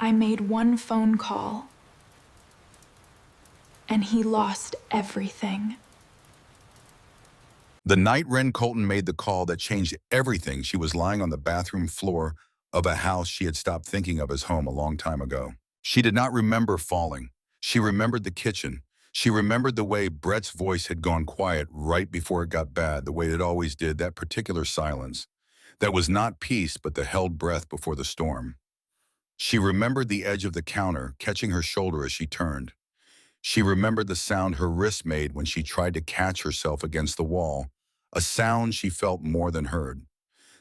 I made one phone call, and he lost everything. The night Wren Colton made the call that changed everything, she was lying on the bathroom floor of a house she had stopped thinking of as home a long time ago. She did not remember falling. She remembered the kitchen. She remembered the way Brett's voice had gone quiet right before it got bad, the way it always did, that particular silence. That was not peace, but the held breath before the storm. She remembered the edge of the counter, catching her shoulder as she turned. She remembered the sound her wrist made when she tried to catch herself against the wall, a sound she felt more than heard.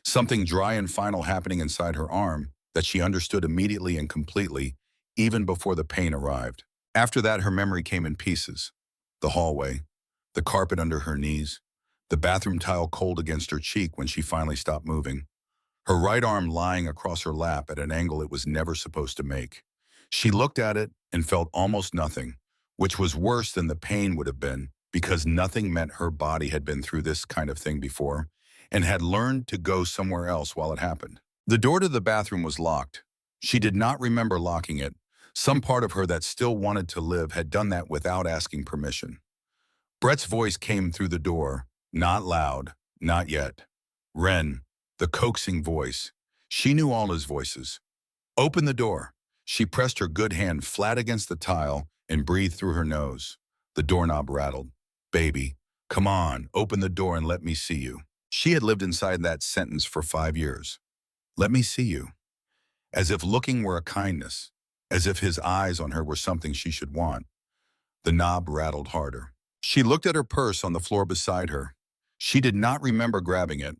Something dry and final happening inside her arm that she understood immediately and completely, even before the pain arrived. After that, her memory came in pieces. The hallway, the carpet under her knees, the bathroom tile cold against her cheek when she finally stopped moving, her right arm lying across her lap at an angle it was never supposed to make. She looked at it and felt almost nothing, which was worse than the pain would have been, because nothing meant her body had been through this kind of thing before and had learned to go somewhere else while it happened. The door to the bathroom was locked. She did not remember locking it. Some part of her that still wanted to live had done that without asking permission. Brett's voice came through the door, not loud, not yet. Wren, the coaxing voice. She knew all his voices. Open the door. She pressed her good hand flat against the tile and breathed through her nose. The doorknob rattled. Baby, come on, open the door and let me see you. She had lived inside that sentence for 5 years. Let me see you. As if looking were a kindness, as if his eyes on her were something she should want. The knob rattled harder. She looked at her purse on the floor beside her. She did not remember grabbing it.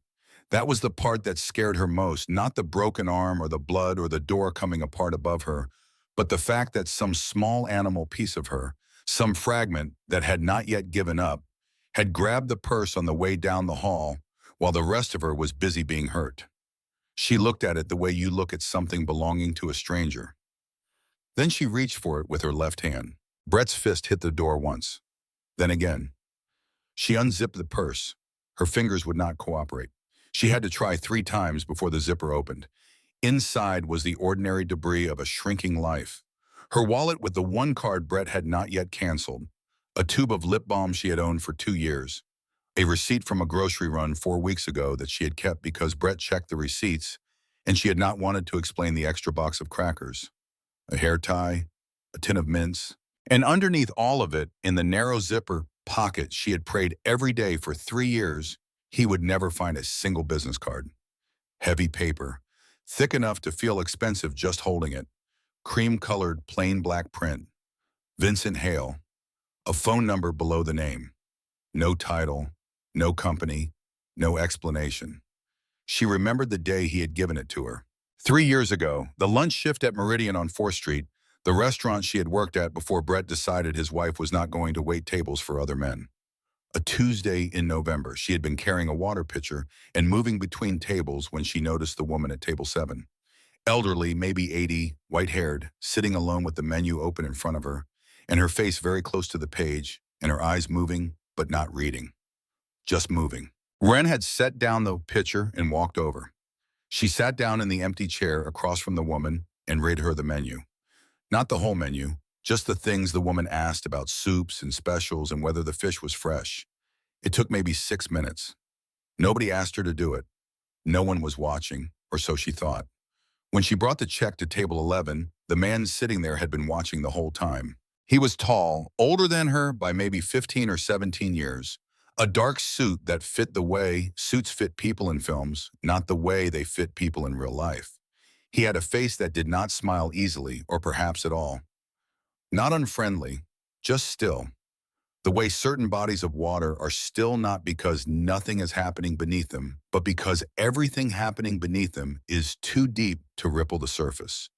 That was the part that scared her most, not the broken arm or the blood or the door coming apart above her, but the fact that some small animal piece of her, some fragment that had not yet given up, had grabbed the purse on the way down the hall while the rest of her was busy being hurt. She looked at it the way you look at something belonging to a stranger. Then she reached for it with her left hand. Brett's fist hit the door once, then again. She unzipped the purse. Her fingers would not cooperate. She had to try 3 times before the zipper opened. Inside was the ordinary debris of a shrinking life. Her wallet with the one card Brett had not yet canceled, a tube of lip balm she had owned for 2 years, a receipt from a grocery run 4 weeks ago that she had kept because Brett checked the receipts and she had not wanted to explain the extra box of crackers, a hair tie, a tin of mints, and underneath all of it, in the narrow zipper pocket she had prayed every day for 3 years, he would never find a single business card. Heavy paper, thick enough to feel expensive just holding it, cream-colored plain black print, Vincent Hale, a phone number below the name. No title, no company, no explanation. She remembered the day he had given it to her. 3 years ago, the lunch shift at Meridian on 4th Street, the restaurant she had worked at before Brett decided his wife was not going to wait tables for other men. A Tuesday in November, she had been carrying a water pitcher and moving between tables when she noticed the woman at table 7. Elderly, maybe 80, white-haired, sitting alone with the menu open in front of her, and her face very close to the page, and her eyes moving, but not reading. Just moving. Wren had set down the pitcher and walked over. She sat down in the empty chair across from the woman and read her the menu. Not the whole menu, just the things the woman asked about soups and specials and whether the fish was fresh. It took maybe 6 minutes. Nobody asked her to do it. No one was watching, or so she thought. When she brought the check to table 11, the man sitting there had been watching the whole time. He was tall, older than her by maybe 15 or 17 years. A dark suit that fit the way suits fit people in films, not the way they fit people in real life. He had a face that did not smile easily, or perhaps at all. Not unfriendly, just still. The way certain bodies of water are still, not because nothing is happening beneath them, but because everything happening beneath them is too deep to ripple the surface.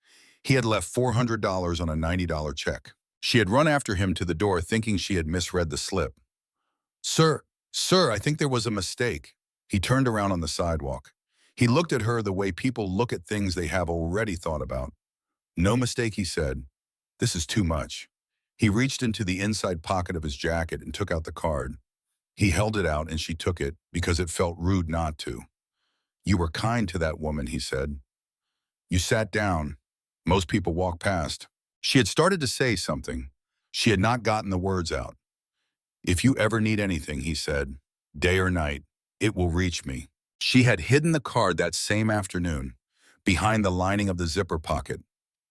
He had left $400 on a $90 check. She had run after him to the door thinking she had misread the slip. Sir, I think there was a mistake." He turned around on the sidewalk. He looked at her the way people look at things they have already thought about. "No mistake," he said. "This is too much." He reached into the inside pocket of his jacket and took out the card. He held it out and she took it because it felt rude not to. "You were kind to that woman," he said. "You sat down. Most people walk past. She had started to say something. She had not gotten the words out. "If you ever need anything," he said, "day or night, it will reach me." She had hidden the card that same afternoon, behind the lining of the zipper pocket.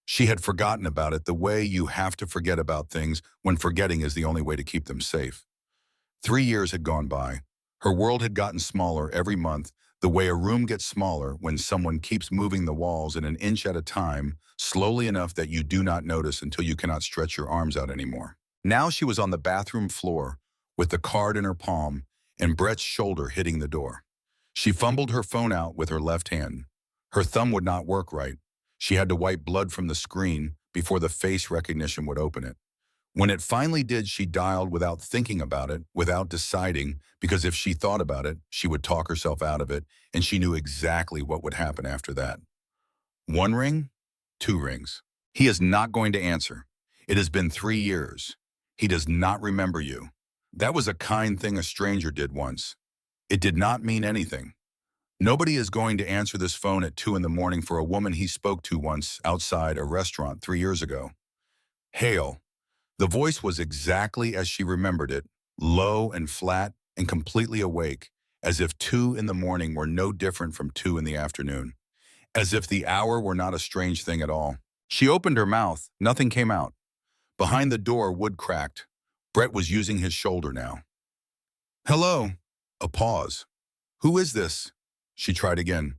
She had forgotten about it the way you have to forget about things when forgetting is the only way to keep them safe. 3 years had gone by. Her world had gotten smaller every month, the way a room gets smaller when someone keeps moving the walls in an inch at a time, slowly enough that you do not notice until you cannot stretch your arms out anymore. Now she was on the bathroom floor, with the card in her palm and Brett's shoulder hitting the door. She fumbled her phone out with her left hand. Her thumb would not work right. She had to wipe blood from the screen before the face recognition would open it. When it finally did, she dialed without thinking about it, without deciding, because if she thought about it, she would talk herself out of it, and she knew exactly what would happen after that. One ring, two rings. He is not going to answer. It has been 3 years. He does not remember you. That was a kind thing a stranger did once. It did not mean anything. Nobody is going to answer this phone at 2 in the morning for a woman he spoke to once outside a restaurant 3 years ago. Hale. The voice was exactly as she remembered it, low and flat and completely awake, as if 2 in the morning were no different from 2 in the afternoon, as if the hour were not a strange thing at all. She opened her mouth, nothing came out. Behind the door, wood cracked. Brett was using his shoulder now. "Hello." A pause. "Who is this?" She tried again.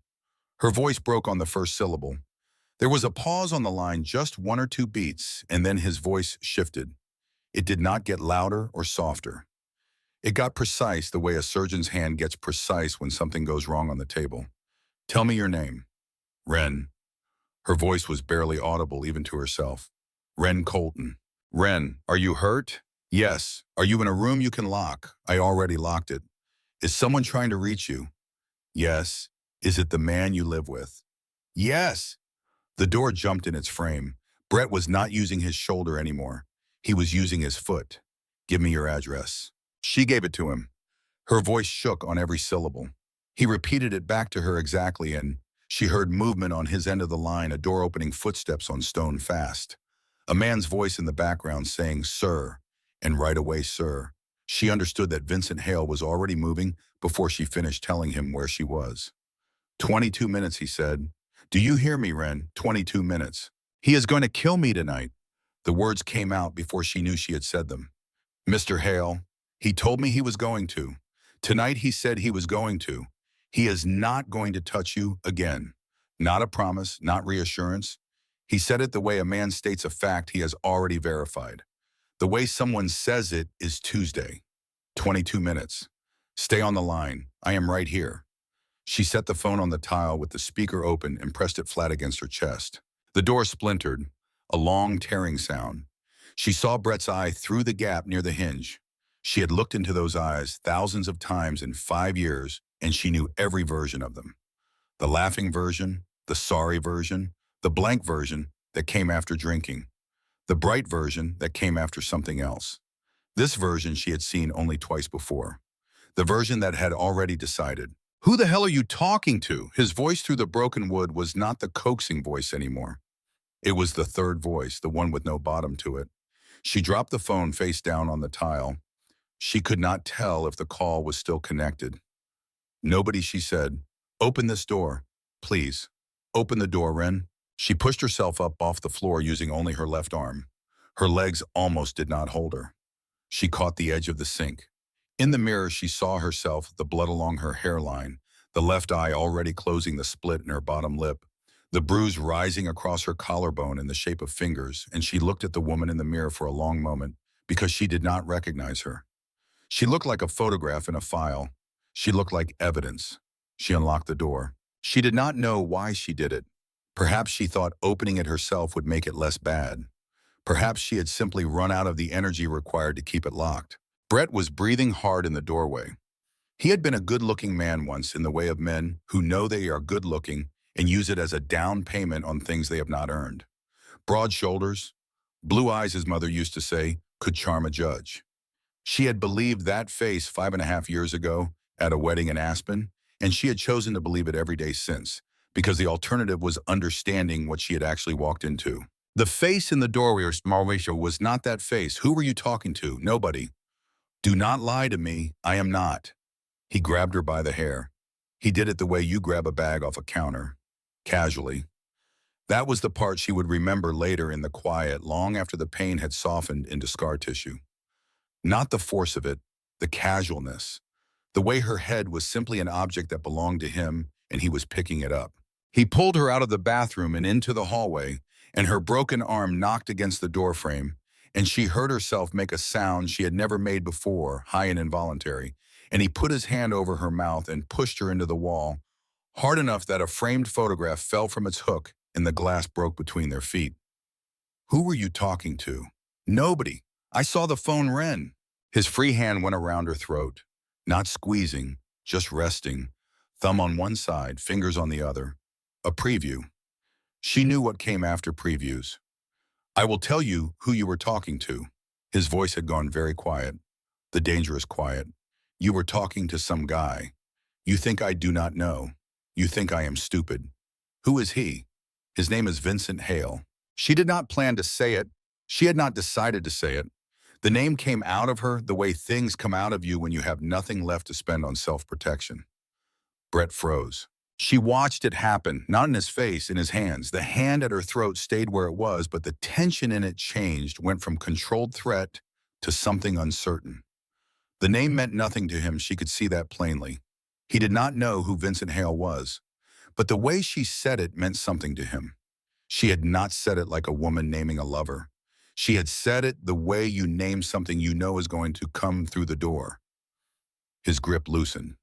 Her voice broke on the first syllable. There was a pause on the line, just 1 or 2 beats, and then his voice shifted. It did not get louder or softer. It got precise the way a surgeon's hand gets precise when something goes wrong on the table. "Tell me your name." "Ren." Her voice was barely audible even to herself. "Ren Colton." "Ren, are you hurt?" "Yes." "Are you in a room you can lock?" "I already locked it." "Is someone trying to reach you?" "Yes." "Is it the man you live with?" "Yes." The door jumped in its frame. Brett was not using his shoulder anymore. He was using his foot. "Give me your address." She gave it to him. Her voice shook on every syllable. He repeated it back to her exactly, and she heard movement on his end of the line, a door-opening footsteps on stone fast. A man's voice in the background saying, "Sir," and right away, "Sir." She understood that Vincent Hale was already moving before she finished telling him where she was. 22 minutes, he said. "Do you hear me, Ren? 22 minutes. He is going to kill me tonight." The words came out before she knew she had said them. "Mr. Hale, he told me he was going to. Tonight he said he was going to. He is not going to touch you again. Not a promise, not reassurance. He said it the way a man states a fact he has already verified. The way someone says it is Tuesday. 22 minutes. Stay on the line. I am right here." She set the phone on the tile with the speaker open and pressed it flat against her chest. The door splintered, a long tearing sound. She saw Brett's eye through the gap near the hinge. She had looked into those eyes thousands of times in 5 years, and she knew every version of them. The laughing version, the sorry version, the blank version that came after drinking, the bright version that came after something else. This version she had seen only twice before. The version that had already decided. "Who the hell are you talking to?" His voice through the broken wood was not the coaxing voice anymore. It was the third voice, the one with no bottom to it. She dropped the phone face down on the tile. She could not tell if the call was still connected. "Nobody," she said. "Open this door, please. Open the door, Ren." She pushed herself up off the floor using only her left arm. Her legs almost did not hold her. She caught the edge of the sink. In the mirror, she saw herself, the blood along her hairline, the left eye already closing the split in her bottom lip, the bruise rising across her collarbone in the shape of fingers, and she looked at the woman in the mirror for a long moment because she did not recognize her. She looked like a photograph in a file. She looked like evidence. She unlocked the door. She did not know why she did it. Perhaps she thought opening it herself would make it less bad. Perhaps she had simply run out of the energy required to keep it locked. Brett was breathing hard in the doorway. He had been a good-looking man once in the way of men who know they are good-looking and use it as a down payment on things they have not earned. Broad shoulders, blue eyes, his mother used to say, could charm a judge. She had believed that face 5.5 years ago at a wedding in Aspen, and she had chosen to believe it every day since, because the alternative was understanding what she had actually walked into. The face in the doorway or small ratio was not that face. Who were you talking to? Nobody. Do not lie to me. I am not. He grabbed her by the hair. He did it the way you grab a bag off a counter. Casually. That was the part she would remember later in the quiet, long after the pain had softened into scar tissue. Not the force of it, the casualness. The way her head was simply an object that belonged to him and he was picking it up. He pulled her out of the bathroom and into the hallway, and her broken arm knocked against the doorframe, and she heard herself make a sound she had never made before, high and involuntary, and he put his hand over her mouth and pushed her into the wall, hard enough that a framed photograph fell from its hook and the glass broke between their feet. Who were you talking to? Nobody. I saw the phone ring. His free hand went around her throat, not squeezing, just resting, thumb on one side, fingers on the other. A preview. She knew what came after previews. I will tell you who you were talking to. His voice had gone very quiet, the dangerous quiet. You were talking to some guy. You think I do not know. You think I am stupid. Who is he? His name is Vincent Hale. She did not plan to say it. She had not decided to say it. The name came out of her the way things come out of you when you have nothing left to spend on self-protection. Brett froze. She watched it happen, not in his face, in his hands. The hand at her throat stayed where it was, but the tension in it changed, went from controlled threat to something uncertain. The name meant nothing to him, she could see that plainly. He did not know who Vincent Hale was, but the way she said it meant something to him. She had not said it like a woman naming a lover. She had said it the way you name something you know is going to come through the door. His grip loosened.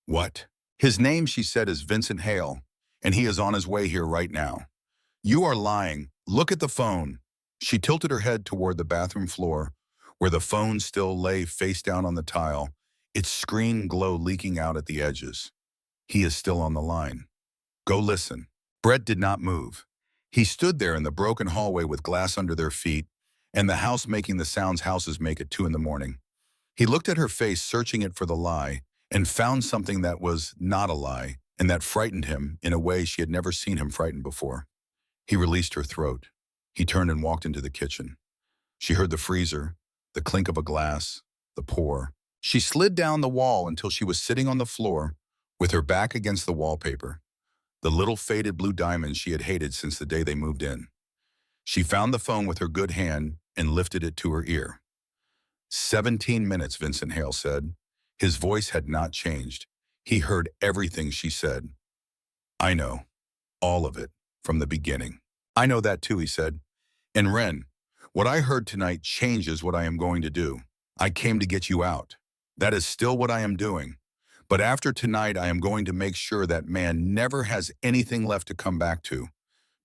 What? His name, she said, is Vincent Hale, and he is on his way here right now. You are lying. Look at the phone. She tilted her head toward the bathroom floor, where the phone still lay face down on the tile, its screen glow leaking out at the edges. He is still on the line. Go listen. Brett did not move. He stood there in the broken hallway with glass under their feet, and the house making the sounds houses make at 2 a.m. He looked at her face, searching it for the lie, and found something that was not a lie, and that frightened him in a way she had never seen him frightened before. He released her throat. He turned and walked into the kitchen. She heard the freezer, the clink of a glass, the pour. She slid down the wall until she was sitting on the floor with her back against the wallpaper, the little faded blue diamonds she had hated since the day they moved in. She found the phone with her good hand and lifted it to her ear. 17 minutes, Vincent Hale said. His voice had not changed. He heard everything she said. I know. All of it. From the beginning. I know that too, he said. And Ren, what I heard tonight changes what I am going to do. I came to get you out. That is still what I am doing. But after tonight, I am going to make sure that man never has anything left to come back to.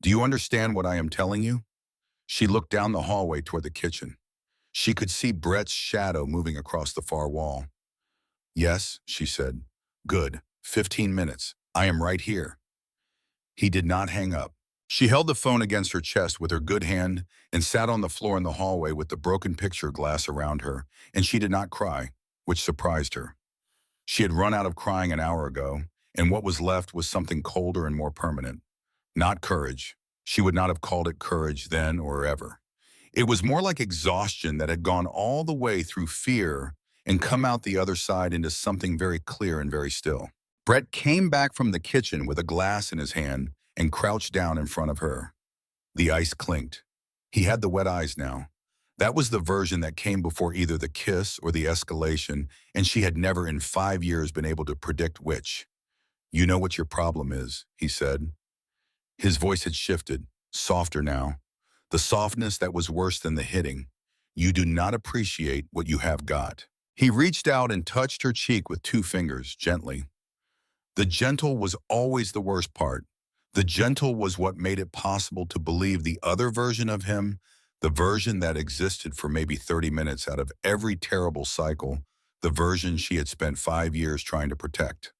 Do you understand what I am telling you? She looked down the hallway toward the kitchen. She could see Brett's shadow moving across the far wall. Yes, she said. Good. 15 minutes. I am right here. He did not hang up. She held the phone against her chest with her good hand and sat on the floor in the hallway with the broken picture glass around her, and she did not cry, which surprised her. She had run out of crying an hour ago, and what was left was something colder and more permanent. Not courage. She would not have called it courage then or ever. It was more like exhaustion that had gone all the way through fear and come out the other side into something very clear and very still. Brett came back from the kitchen with a glass in his hand and crouched down in front of her. The ice clinked. He had the wet eyes now. That was the version that came before either the kiss or the escalation, and she had never in 5 years been able to predict which. You know what your problem is, he said. His voice had shifted, softer now. The softness that was worse than the hitting. You do not appreciate what you have got. He reached out and touched her cheek with 2 fingers, gently. The gentle was always the worst part. The gentle was what made it possible to believe the other version of him, the version that existed for maybe 30 minutes out of every terrible cycle, the version she had spent 5 years trying to protect.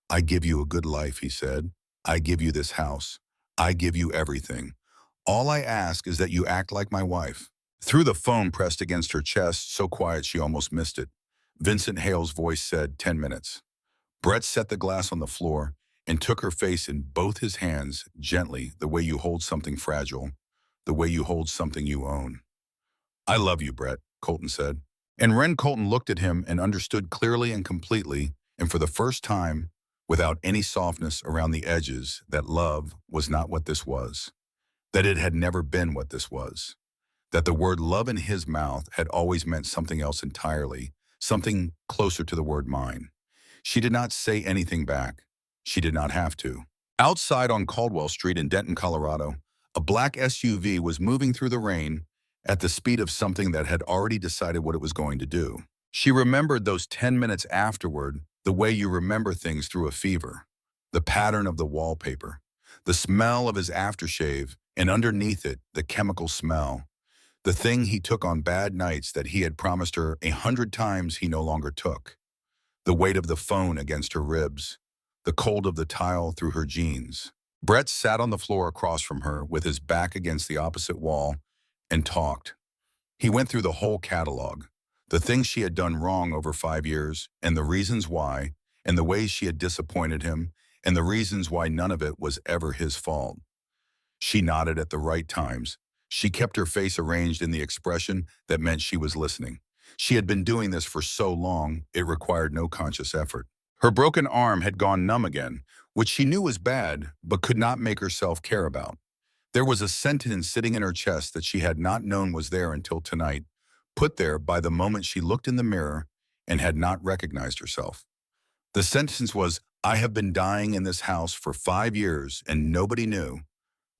I give you a good life, he said. I give you this house. I give you everything. All I ask is that you act like my wife. Through the phone pressed against her chest, so quiet she almost missed it, Vincent Hale's voice said, 10 minutes. Brett set the glass on the floor, and took her face in both his hands gently, the way you hold something fragile, the way you hold something you own. I love you, Brett, Colton said. And Ren Colton looked at him and understood clearly and completely, and for the first time, without any softness around the edges, that love was not what this was, that it had never been what this was, that the word love in his mouth had always meant something else entirely, something closer to the word mine. She did not say anything back. She did not have to. Outside on Caldwell Street in Denton, Colorado, a black SUV was moving through the rain at the speed of something that had already decided what it was going to do. She remembered those 10 minutes afterward, the way you remember things through a fever, the pattern of the wallpaper, the smell of his aftershave, and underneath it, the chemical smell, the thing he took on bad nights that he had promised her 100 times he no longer took, the weight of the phone against her ribs, the cold of the tile through her jeans. Brett sat on the floor across from her with his back against the opposite wall and talked. He went through the whole catalog, the things she had done wrong over 5 years, and the reasons why, and the ways she had disappointed him, and the reasons why none of it was ever his fault. She nodded at the right times. She kept her face arranged in the expression that meant she was listening. She had been doing this for so long, it required no conscious effort. Her broken arm had gone numb again, which she knew was bad, but could not make herself care about. There was a sentence sitting in her chest that she had not known was there until tonight, put there by the moment she looked in the mirror and had not recognized herself. The sentence was, I have been dying in this house for 5 years and nobody knew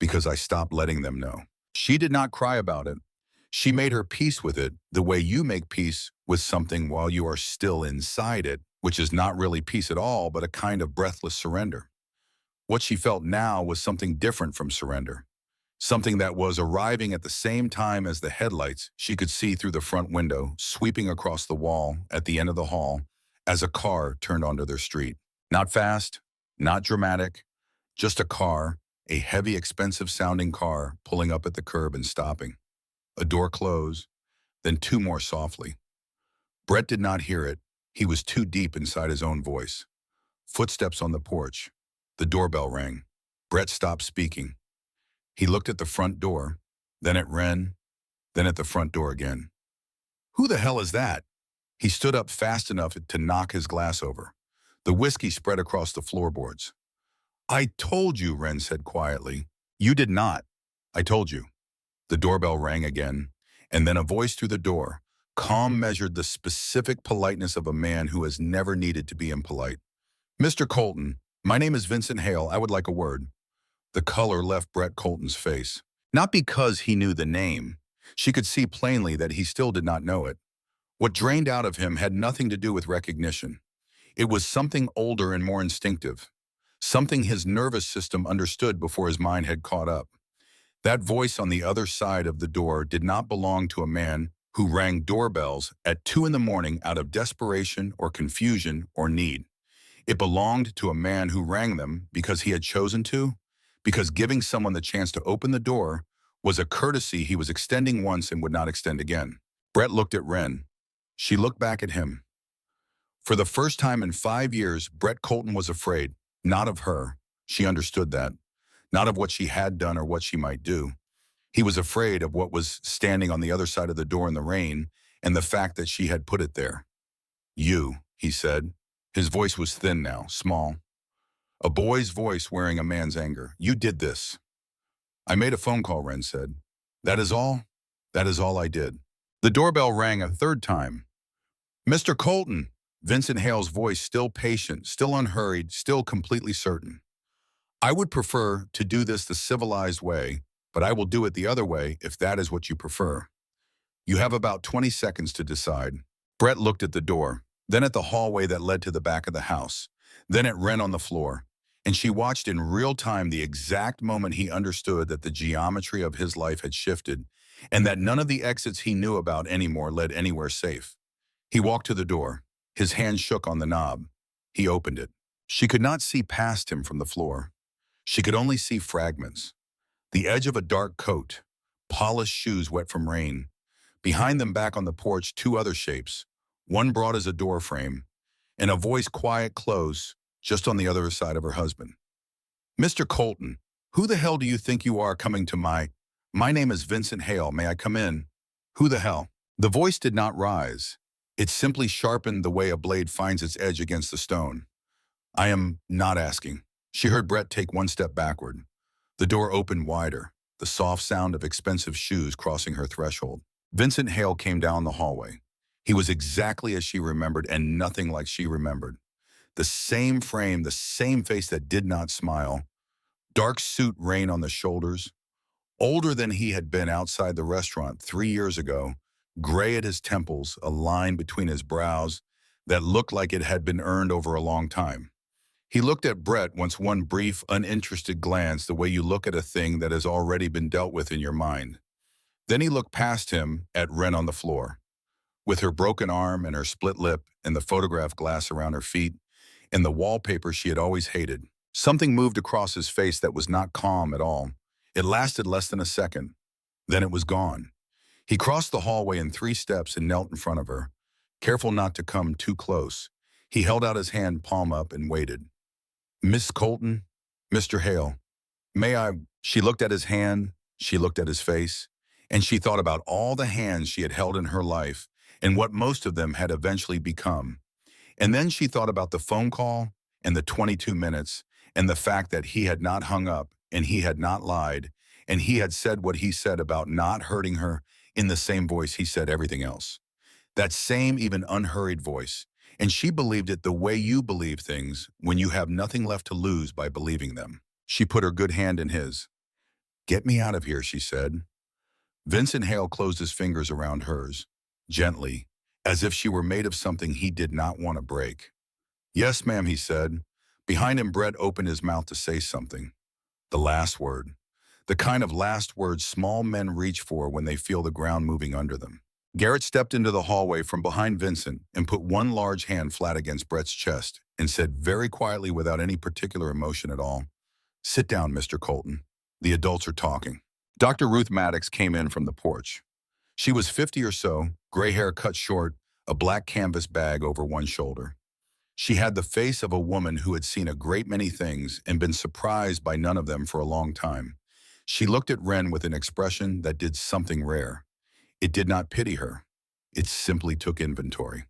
because I stopped letting them know. She did not cry about it. She made her peace with it the way you make peace with something while you are still inside it, which is not really peace at all, but a kind of breathless surrender. What she felt now was something different from surrender. Something that was arriving at the same time as the headlights she could see through the front window, sweeping across the wall at the end of the hall as a car turned onto their street. Not fast, not dramatic, just a car, a heavy, expensive-sounding car pulling up at the curb and stopping. A door closed, then 2 more softly. Brett did not hear it. He was too deep inside his own voice. Footsteps on the porch. The doorbell rang. Brett stopped speaking. He looked at the front door, then at Ren, then at the front door again. Who the hell is that? He stood up fast enough to knock his glass over. The whiskey spread across the floorboards. I told you, Ren said quietly. You did not. I told you. The doorbell rang again, and then a voice through the door, calm, measured the specific politeness of a man who has never needed to be impolite. Mr. Colton, my name is Vincent Hale. I would like a word. The color left Brett Colton's face. Not because he knew the name. She could see plainly that he still did not know it. What drained out of him had nothing to do with recognition. It was something older and more instinctive. Something his nervous system understood before his mind had caught up. That voice on the other side of the door did not belong to a man who rang doorbells at 2 in the morning out of desperation or confusion or need. It belonged to a man who rang them because he had chosen to, because giving someone the chance to open the door was a courtesy he was extending once and would not extend again. Brett looked at Ren. She looked back at him. For the first time in 5 years, Brett Colton was afraid, not of her. She understood that. Not of what she had done or what she might do. He was afraid of what was standing on the other side of the door in the rain and the fact that she had put it there. You, he said. His voice was thin now, small. A boy's voice wearing a man's anger. You did this. I made a phone call, Ren said. That is all? That is all I did. The doorbell rang a third time. Mr. Colton, Vincent Hale's voice still patient, still unhurried, still completely certain. I would prefer to do this the civilized way, but I will do it the other way if that is what you prefer. You have about 20 seconds to decide. Brett looked at the door, then at the hallway that led to the back of the house, then at Ren on the floor, and she watched in real time the exact moment he understood that the geometry of his life had shifted and that none of the exits he knew about anymore led anywhere safe. He walked to the door. His hand shook on the knob. He opened it. She could not see past him from the floor. She could only see fragments. The edge of a dark coat, polished shoes wet from rain. Behind them back on the porch, 2 other shapes, one broad as a door frame, and a voice quiet, close, just on the other side of her husband. "Mr. Colton, who the hell do you think you are coming to My name is Vincent Hale. May I come in?" "Who the hell?" The voice did not rise. It simply sharpened the way a blade finds its edge against the stone. "I am not asking." She heard Brett take one step backward. The door opened wider, the soft sound of expensive shoes crossing her threshold. Vincent Hale came down the hallway. He was exactly as she remembered and nothing like she remembered. The same frame, the same face that did not smile. Dark suit rain on the shoulders. Older than he had been outside the restaurant 3 years ago, gray at his temples, a line between his brows that looked like it had been earned over a long time. He looked at Brett once, one brief, uninterested glance, the way you look at a thing that has already been dealt with in your mind. Then he looked past him at Ren on the floor, with her broken arm and her split lip and the photograph glass around her feet and the wallpaper she had always hated. Something moved across his face that was not calm at all. It lasted less than a second. Then it was gone. He crossed the hallway in 3 steps and knelt in front of her, careful not to come too close. He held out his hand, palm up, and waited. "Miss Colton, Mr. Hale, may I?" She looked at his hand, she looked at his face, and she thought about all the hands she had held in her life and what most of them had eventually become. And then she thought about the phone call and the 22 minutes and the fact that he had not hung up and he had not lied and he had said what he said about not hurting her in the same voice he said everything else. That same, even unhurried voice. And she believed it the way you believe things when you have nothing left to lose by believing them. She put her good hand in his. "Get me out of here," she said. Vincent Hale closed his fingers around hers, gently, as if she were made of something he did not want to break. "Yes, ma'am," he said. Behind him, Brett opened his mouth to say something. The last word. The kind of last word small men reach for when they feel the ground moving under them. Garrett stepped into the hallway from behind Vincent and put one large hand flat against Brett's chest and said very quietly, without any particular emotion at all, "Sit down, Mr. Colton. The adults are talking." Dr. Ruth Maddox came in from the porch. She was 50 or so, gray hair cut short, a black canvas bag over one shoulder. She had the face of a woman who had seen a great many things and been surprised by none of them for a long time. She looked at Ren with an expression that did something rare. It did not pity her. It simply took inventory.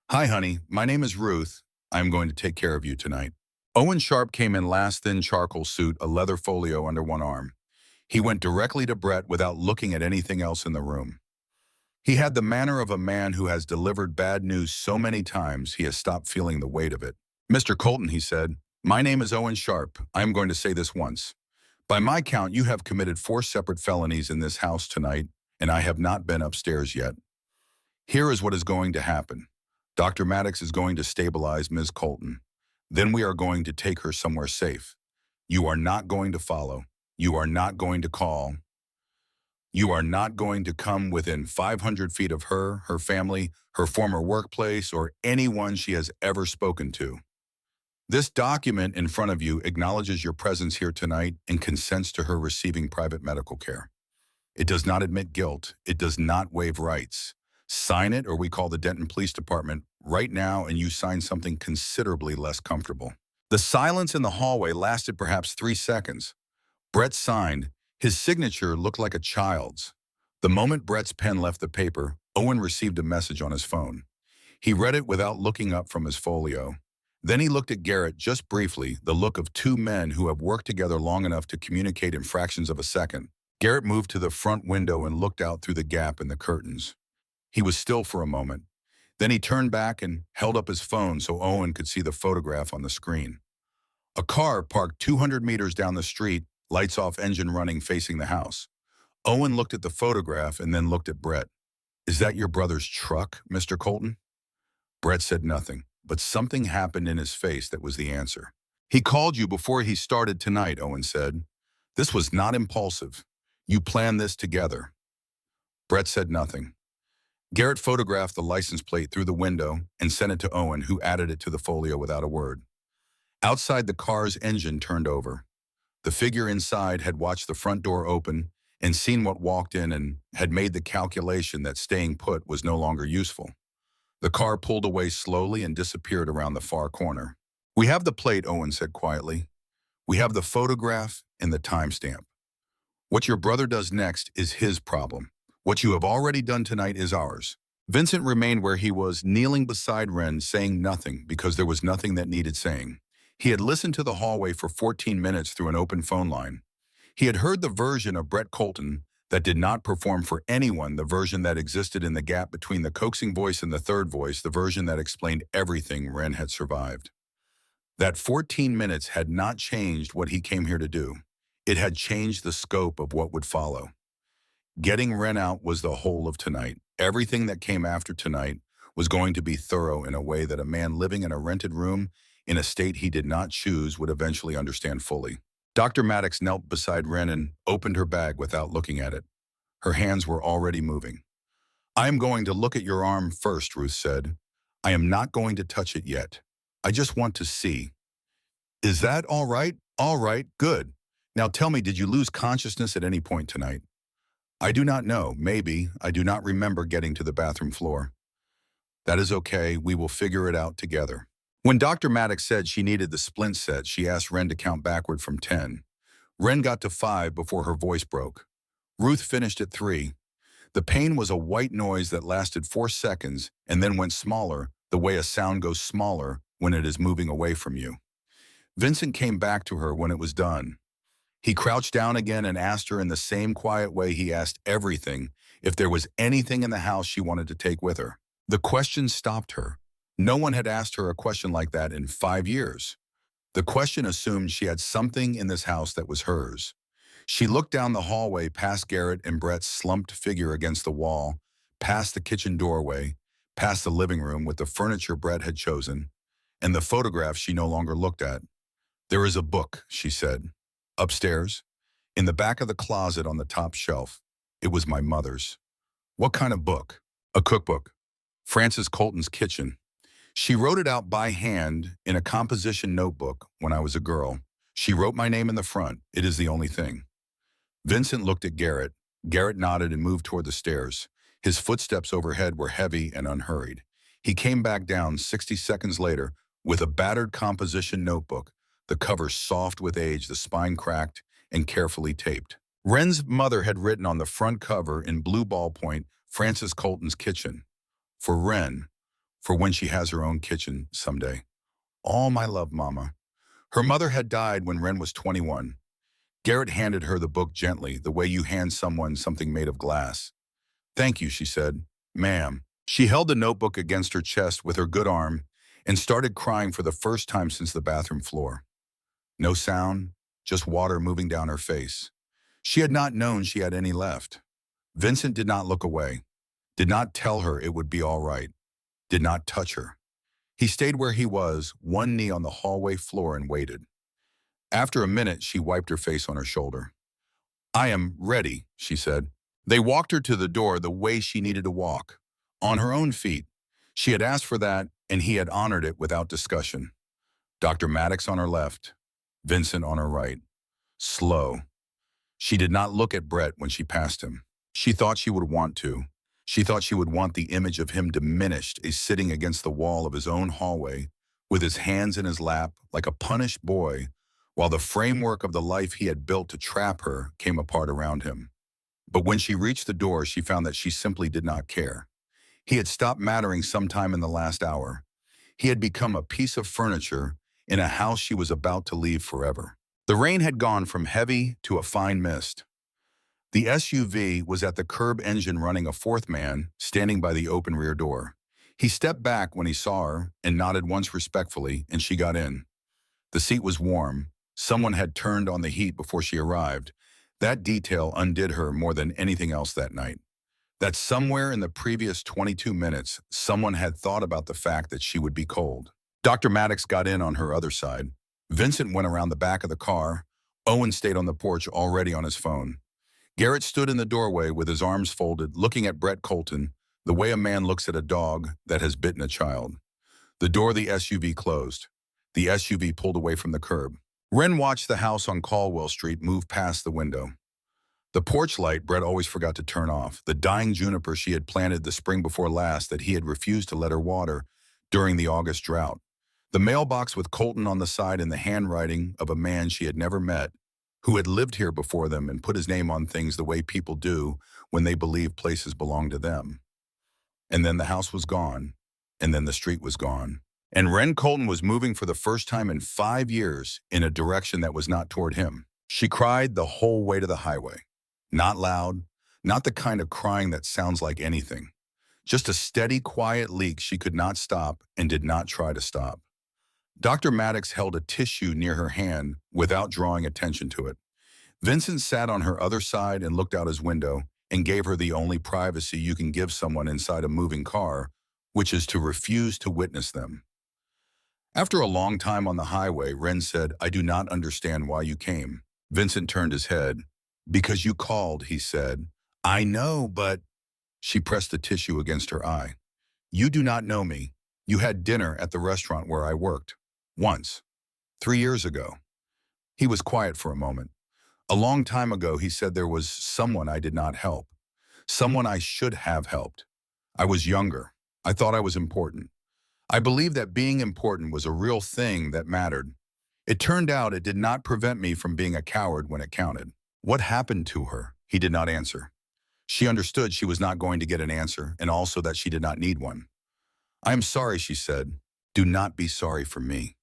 "Hi, honey. My name is Ruth. I'm going to take care of you tonight." Owen Sharp came in last, thin charcoal suit, a leather folio under one arm. He went directly to Brett without looking at anything else in the room. He had the manner of a man who has delivered bad news so many times he has stopped feeling the weight of it. "Mr. Colton," he said, "my name is Owen Sharp. I am going to say this once. By my count, you have committed 4 separate felonies in this house tonight, and I have not been upstairs yet. Here is what is going to happen. Dr. Maddox is going to stabilize Ms. Colton. Then we are going to take her somewhere safe. You are not going to follow. You are not going to call. You are not going to come within 500 feet of her, her family, her former workplace, or anyone she has ever spoken to. This document in front of you acknowledges your presence here tonight and consents to her receiving private medical care. It does not admit guilt. It does not waive rights. Sign it, or we call the Denton Police Department right now and you sign something considerably less comfortable." The silence in the hallway lasted perhaps 3 seconds. Brett signed. His signature looked like a child's. The moment Brett's pen left the paper, Owen received a message on his phone. He read it without looking up from his folio. Then he looked at Garrett just briefly, the look of 2 men who have worked together long enough to communicate in fractions of a second. Garrett moved to the front window and looked out through the gap in the curtains. He was still for a moment. Then he turned back and held up his phone so Owen could see the photograph on the screen. A car parked 200 meters down the street, lights off, engine running, facing the house. Owen looked at the photograph and then looked at Brett. "Is that your brother's truck, Mr. Colton?" Brett said nothing, but something happened in his face that was the answer. "He called you before he started tonight," Owen said. "This was not impulsive. You planned this together." Brett said nothing. Garrett photographed the license plate through the window and sent it to Owen, who added it to the folio without a word. Outside, the car's engine turned over. The figure inside had watched the front door open and seen what walked in and had made the calculation that staying put was no longer useful. The car pulled away slowly and disappeared around the far corner. We have the plate, Owen said quietly. We have the photograph and the timestamp. What your brother does next is his problem. What you have already done tonight is ours. Vincent remained where he was, kneeling beside Ren, saying nothing because there was nothing that needed saying. He had listened to the hallway for 14 minutes through an open phone line. He had heard the version of Brett Colton that did not perform for anyone, the version that existed in the gap between the coaxing voice and the third voice, the version that explained everything Ren had survived. That 14 minutes had not changed what he came here to do. It had changed the scope of what would follow. Getting Ren out was the whole of tonight. Everything that came after tonight was going to be thorough in a way that a man living in a rented room in a state he did not choose would eventually understand fully. Dr. Maddox knelt beside Ren and opened her bag without looking at it. Her hands were already moving. I am going to look at your arm first, Ruth said. I am not going to touch it yet. I just want to see. Is that all right? All right, good. Now tell me, did you lose consciousness at any point tonight? I do not know. Maybe. I do not remember getting to the bathroom floor. That is okay. We will figure it out together. When Dr. Maddox said she needed the splint set, she asked Ren to count backward from 10. Ren got to 5 before her voice broke. Ruth finished at 3. The pain was a white noise that lasted 4 seconds and then went smaller, the way a sound goes smaller when it is moving away from you. Vincent came back to her when it was done. He crouched down again and asked her in the same quiet way he asked everything if there was anything in the house she wanted to take with her. The question stopped her. No one had asked her a question like that in 5 years. The question assumed she had something in this house that was hers. She looked down the hallway past Garrett and Brett's slumped figure against the wall, past the kitchen doorway, past the living room with the furniture Brett had chosen, and the photograph she no longer looked at. There is a book, she said. Upstairs, in the back of the closet on the top shelf. It was my mother's. What kind of book? A cookbook. Frances Colton's Kitchen. She wrote it out by hand in a composition notebook when I was a girl. She wrote my name in the front. It is the only thing. Vincent looked at Garrett. Garrett nodded and moved toward the stairs. His footsteps overhead were heavy and unhurried. He came back down 60 seconds later with a battered composition notebook, the cover soft with age, the spine cracked and carefully taped. Ren's mother had written on the front cover in blue ballpoint, Frances Colton's Kitchen. For Ren, for when she has her own kitchen someday. All my love, Mama. Her mother had died when Ren was 21. Garrett handed her the book gently, the way you hand someone something made of glass. Thank you, she said. Ma'am. She held the notebook against her chest with her good arm and started crying for the first time since the bathroom floor. No sound, just water moving down her face. She had not known she had any left. Vincent did not look away, did not tell her it would be all right, did not touch her. He stayed where he was, one knee on the hallway floor, and waited. After a minute, she wiped her face on her shoulder. I am ready, she said. They walked her to the door the way she needed to walk, on her own feet. She had asked for that, and he had honored it without discussion. Dr. Maddox on her left, Vincent on her right. Slow. She did not look at Brett when she passed him. She thought she would want to. She thought she would want the image of him diminished, sitting against the wall of his own hallway, with his hands in his lap, like a punished boy, while the framework of the life he had built to trap her came apart around him. But when she reached the door, she found that she simply did not care. He had stopped mattering sometime in the last hour. He had become a piece of furniture in a house she was about to leave forever. The rain had gone from heavy to a fine mist. The SUV was at the curb engine running, a fourth man standing by the open rear door. He stepped back when he saw her and nodded once respectfully, and she got in. The seat was warm. Someone had turned on the heat before she arrived. That detail undid her more than anything else that night. That somewhere in the previous 22 minutes, someone had thought about the fact that she would be cold. Dr. Maddox got in on her other side. Vincent went around the back of the car. Owen stayed on the porch, already on his phone. Garrett stood in the doorway with his arms folded, looking at Brett Colton, the way a man looks at a dog that has bitten a child. The door of the SUV closed. The SUV pulled away from the curb. Ren watched the house on Caldwell Street move past the window. The porch light Brett always forgot to turn off, the dying juniper she had planted the spring before last that he had refused to let her water during the August drought. The mailbox with Colton on the side in the handwriting of a man she had never met, who had lived here before them and put his name on things the way people do when they believe places belong to them. And then the house was gone, and then the street was gone. And Ren Colton was moving for the first time in 5 years in a direction that was not toward him. She cried the whole way to the highway. Not loud, not the kind of crying that sounds like anything. Just a steady, quiet leak she could not stop and did not try to stop. Dr. Maddox held a tissue near her hand without drawing attention to it. Vincent sat on her other side and looked out his window and gave her the only privacy you can give someone inside a moving car, which is to refuse to witness them. After a long time on the highway, Ren said, "I do not understand why you came." Vincent turned his head. "Because you called," he said. "I know, but—" She pressed the tissue against her eye. "You do not know me. You had dinner at the restaurant where I worked. Once. 3 years ago." He was quiet for a moment. "A long time ago," he said, "there was someone I did not help. Someone I should have helped. I was younger. I thought I was important. I believed that being important was a real thing that mattered. It turned out it did not prevent me from being a coward when it counted." What happened to her? He did not answer. She understood she was not going to get an answer, and also that she did not need one. "I am sorry," she said. "Do not be sorry for me."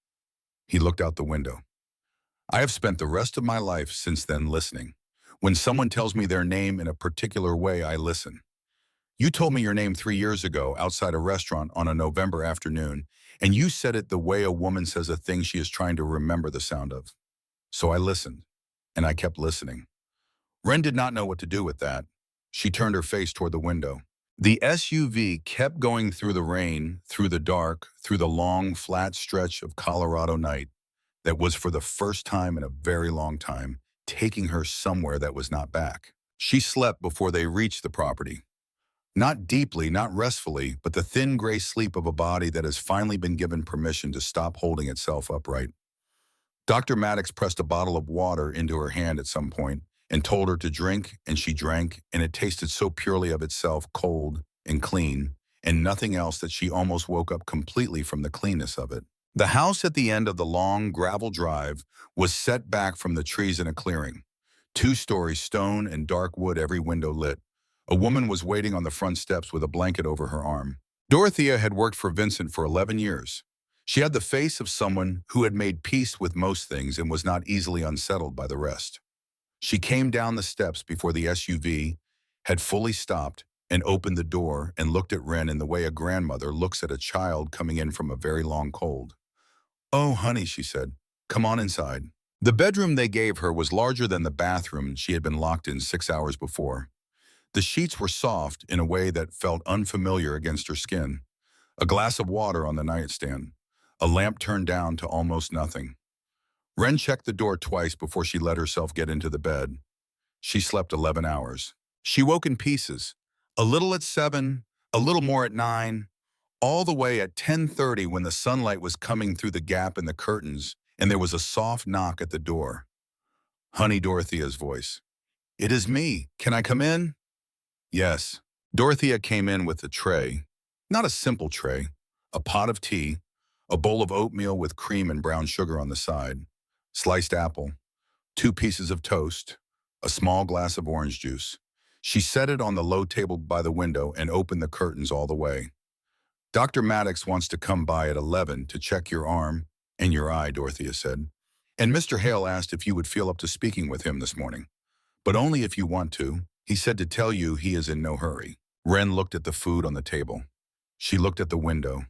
He looked out the window. "I have spent the rest of my life since then listening. When someone tells me their name in a particular way, I listen. You told me your name 3 years ago outside a restaurant on a November afternoon, and you said it the way a woman says a thing she is trying to remember the sound of. So I listened, and I kept listening." Ren did not know what to do with that. She turned her face toward the window. The SUV kept going through the rain, through the dark, through the long, flat stretch of Colorado night that was for the first time in a very long time, taking her somewhere that was not back. She slept before they reached the property. Not deeply, not restfully, but the thin gray sleep of a body that has finally been given permission to stop holding itself upright. Dr. Maddox pressed a bottle of water into her hand at some point and told her to drink, and she drank, and it tasted so purely of itself, cold and clean, and nothing else, that she almost woke up completely from the cleanness of it. The house at the end of the long gravel drive was set back from the trees in a clearing. 2 stories, stone and dark wood, every window lit. A woman was waiting on the front steps with a blanket over her arm. Dorothea had worked for Vincent for 11 years. She had the face of someone who had made peace with most things and was not easily unsettled by the rest. She came down the steps before the SUV had fully stopped and opened the door and looked at Ren in the way a grandmother looks at a child coming in from a very long cold. "Oh, honey," she said, "come on inside." The bedroom they gave her was larger than the bathroom she had been locked in 6 hours before. The sheets were soft in a way that felt unfamiliar against her skin. A glass of water on the nightstand. A lamp turned down to almost nothing. Ren checked the door twice before she let herself get into the bed. She slept 11 hours. She woke in pieces. A little at 7, a little more at 9, all the way at 10:30 when the sunlight was coming through the gap in the curtains and there was a soft knock at the door. Honey, Dorothea's voice. "It is me. Can I come in?" "Yes." Dorothea came in with a tray. Not a simple tray. A pot of tea, a bowl of oatmeal with cream and brown sugar on the side, sliced apple, 2 pieces of toast, a small glass of orange juice. She set it on the low table by the window and opened the curtains all the way. "Dr. Maddox wants to come by at 11 to check your arm and your eye," Dorothea said. "And Mr. Hale asked if you would feel up to speaking with him this morning. But only if you want to. He said to tell you he is in no hurry." Ren looked at the food on the table. She looked at the window.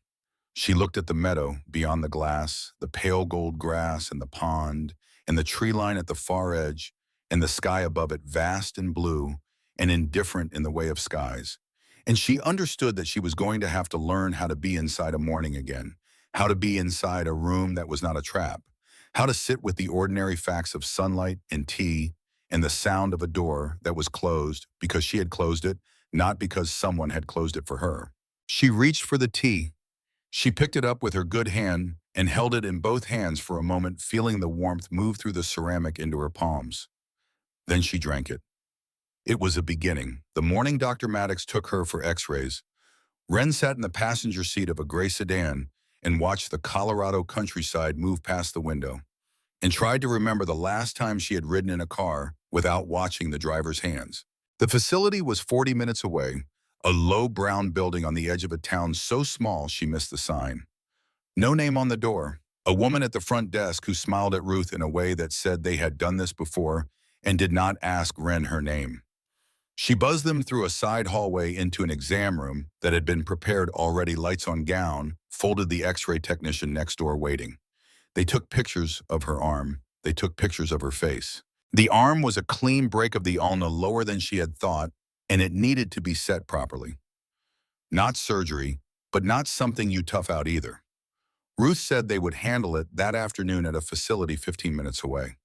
She looked at the meadow beyond the glass, the pale gold grass and the pond, and the tree line at the far edge, and the sky above it, vast and blue and indifferent in the way of skies. And she understood that she was going to have to learn how to be inside a morning again, how to be inside a room that was not a trap, how to sit with the ordinary facts of sunlight and tea and the sound of a door that was closed because she had closed it, not because someone had closed it for her. She reached for the tea. She picked it up with her good hand and held it in both hands for a moment, feeling the warmth move through the ceramic into her palms. Then she drank it. It was a beginning. The morning Dr. Maddox took her for x-rays, Ren sat in the passenger seat of a gray sedan and watched the Colorado countryside move past the window, and tried to remember the last time she had ridden in a car without watching the driver's hands. The facility was 40 minutes away, a low brown building on the edge of a town so small she missed the sign. No name on the door. A woman at the front desk who smiled at Ruth in a way that said they had done this before and did not ask Wren her name. She buzzed them through a side hallway into an exam room that had been prepared already, lights on gown, folded the x-ray technician next door waiting. They took pictures of her arm. They took pictures of her face. The arm was a clean break of the ulna, lower than she had thought, and it needed to be set properly. Not surgery, but not something you tough out either. Ruth said they would handle it that afternoon at a facility 15 minutes away.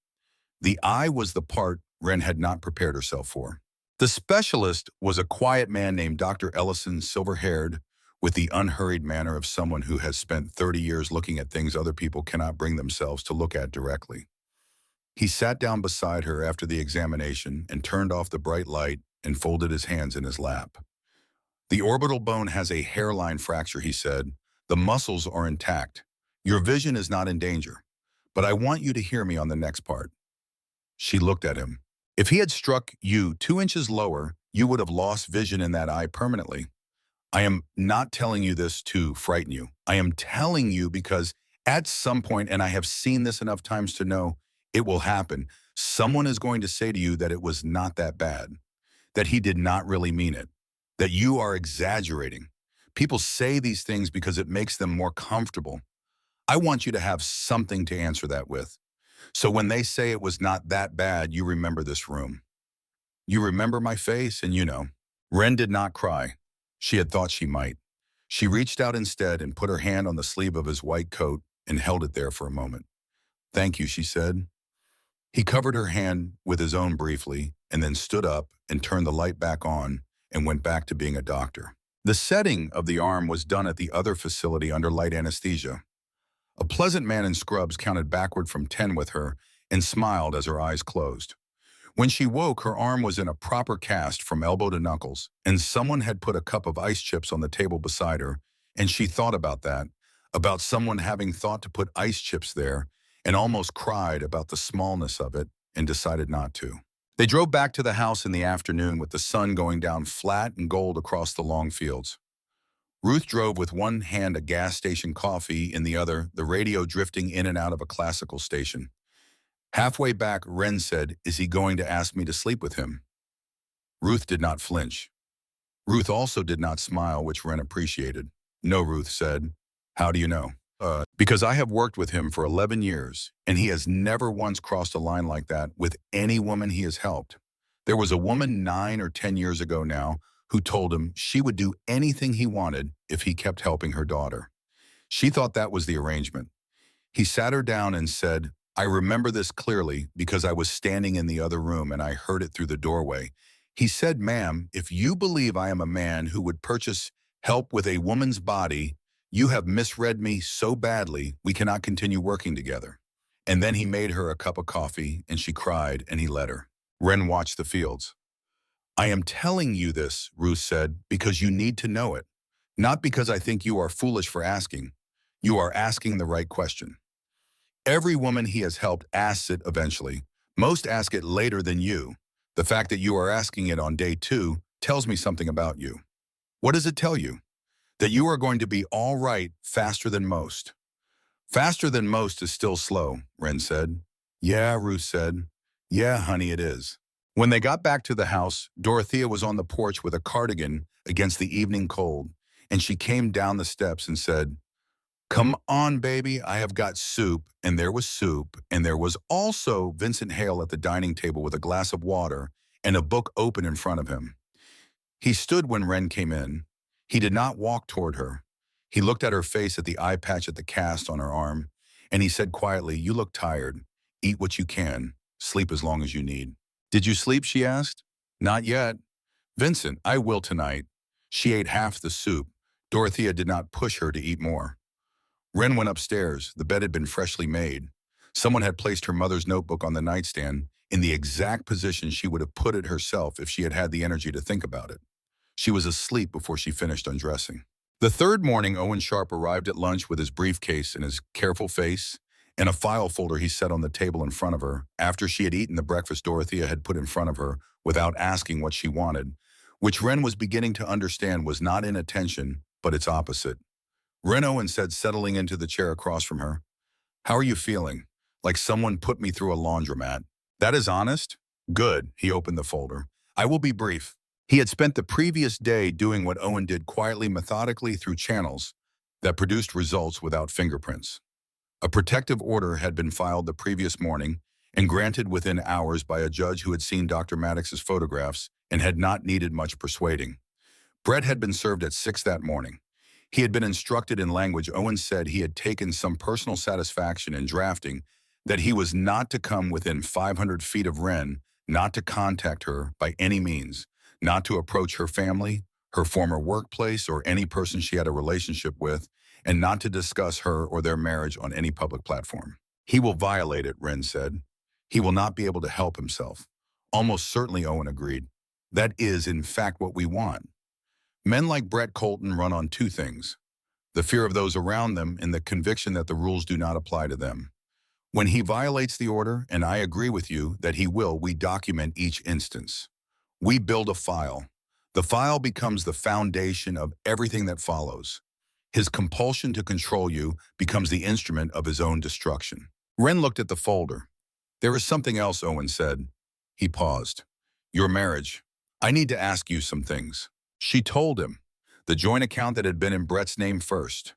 The eye was the part Wren had not prepared herself for. The specialist was a quiet man named Dr. Ellison, silver-haired, with the unhurried manner of someone who has spent 30 years looking at things other people cannot bring themselves to look at directly. He sat down beside her after the examination and turned off the bright light and folded his hands in his lap. The orbital bone has a hairline fracture, he said. The muscles are intact. Your vision is not in danger. But I want you to hear me on the next part. She looked at him. If he had struck you 2 inches lower, you would have lost vision in that eye permanently. I am not telling you this to frighten you. I am telling you because at some point, and I have seen this enough times to know it will happen, someone is going to say to you that it was not that bad, that he did not really mean it, that you are exaggerating. People say these things because it makes them more comfortable. I want you to have something to answer that with. So when they say it was not that bad, you remember this room. You remember my face, and you know. Wren did not cry. She had thought she might. She reached out instead and put her hand on the sleeve of his white coat and held it there for a moment. Thank you, she said. He covered her hand with his own briefly and then stood up and turned the light back on and went back to being a doctor. The setting of the arm was done at the other facility under light anesthesia. A pleasant man in scrubs counted backward from 10 with her and smiled as her eyes closed. When she woke, her arm was in a proper cast from elbow to knuckles, and someone had put a cup of ice chips on the table beside her, and she thought about that, about someone having thought to put ice chips there, and almost cried about the smallness of it and decided not to. They drove back to the house in the afternoon with the sun going down flat and gold across the long fields. Ruth drove with one hand a gas station coffee, in the other, the radio drifting in and out of a classical station. Halfway back, Wren said, "Is he going to ask me to sleep with him?" Ruth did not flinch. Ruth also did not smile, which Wren appreciated. "No," Ruth said. "How do you know?" Because I have worked with him for 11 years, and he has never once crossed a line like that with any woman he has helped. There was a woman 9 or 10 years ago now who told him she would do anything he wanted if he kept helping her daughter. She thought that was the arrangement. He sat her down and said, "I remember this clearly because I was standing in the other room and I heard it through the doorway." He said, "Ma'am, if you believe I am a man who would purchase help with a woman's body, you have misread me so badly we cannot continue working together." And then he made her a cup of coffee and she cried and he let her. Wren watched the fields. "I am telling you this," Ruth said, "because you need to know it. Not because I think you are foolish for asking. You are asking the right question. Every woman he has helped asks it eventually. Most ask it later than you. The fact that you are asking it on day 2 tells me something about you. What does it tell you? That you are going to be all right faster than most." "Faster than most is still slow," Wren said. "Yeah," Ruth said. "Yeah, honey, it is." When they got back to the house, Dorothea was on the porch with a cardigan against the evening cold, and she came down the steps and said, "Come on, baby, I have got soup," and there was soup, and there was also Vincent Hale at the dining table with a glass of water and a book open in front of him. He stood when Wren came in. He did not walk toward her. He looked at her face, at the eye patch at the cast on her arm, and he said quietly, "You look tired. Eat what you can. Sleep as long as you need." "Did you sleep?" she asked. "Not yet." "Vincent, I will tonight." She ate half the soup. Dorothea did not push her to eat more. Wren went upstairs. The bed had been freshly made. Someone had placed her mother's notebook on the nightstand in the exact position she would have put it herself if she had had the energy to think about it. She was asleep before she finished undressing. The third morning, Owen Sharp arrived at lunch with his briefcase and his careful face and a file folder he set on the table in front of her after she had eaten the breakfast Dorothea had put in front of her without asking what she wanted, which Wren was beginning to understand was not inattention, but its opposite. Wren, Owen said, settling into the chair across from her. How are you feeling? Like someone put me through a laundromat. That is honest? Good. He opened the folder. I will be brief. He had spent the previous day doing what Owen did quietly, methodically through channels that produced results without fingerprints. A protective order had been filed the previous morning and granted within hours by a judge who had seen Dr. Maddox's photographs and had not needed much persuading. Brett had been served at 6 that morning. He had been instructed in language Owen said he had taken some personal satisfaction in drafting that he was not to come within 500 feet of Wren, not to contact her by any means, not to approach her family, her former workplace, or any person she had a relationship with, and not to discuss her or their marriage on any public platform. He will violate it, Wren said. He will not be able to help himself. Almost certainly, Owen agreed. That is, in fact, what we want. Men like Brett Colton run on two things: the fear of those around them and the conviction that the rules do not apply to them. When he violates the order, and I agree with you that he will, we document each instance. We build a file. The file becomes the foundation of everything that follows. His compulsion to control you becomes the instrument of his own destruction. Wren looked at the folder. There is something else, Owen said. He paused. Your marriage. I need to ask you some things. She told him. The joint account that had been in Brett's name first.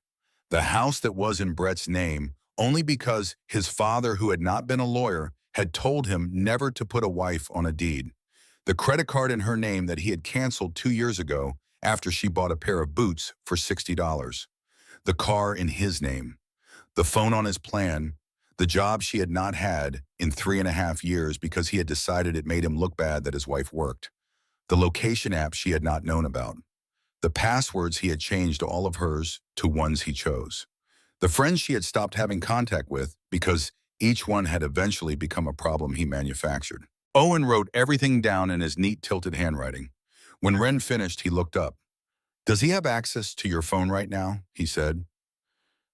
The house that was in Brett's name only because his father, who had not been a lawyer, had told him never to put a wife on a deed. The credit card in her name that he had canceled 2 years ago after she bought a pair of boots for $60. The car in his name. The phone on his plan. The job she had not had in 3.5 years because he had decided it made him look bad that his wife worked. The location app she had not known about. The passwords he had changed all of hers to ones he chose. The friends she had stopped having contact with because each one had eventually become a problem he manufactured. Owen wrote everything down in his neat tilted handwriting. When Wren finished, he looked up. Does he have access to your phone right now? He said.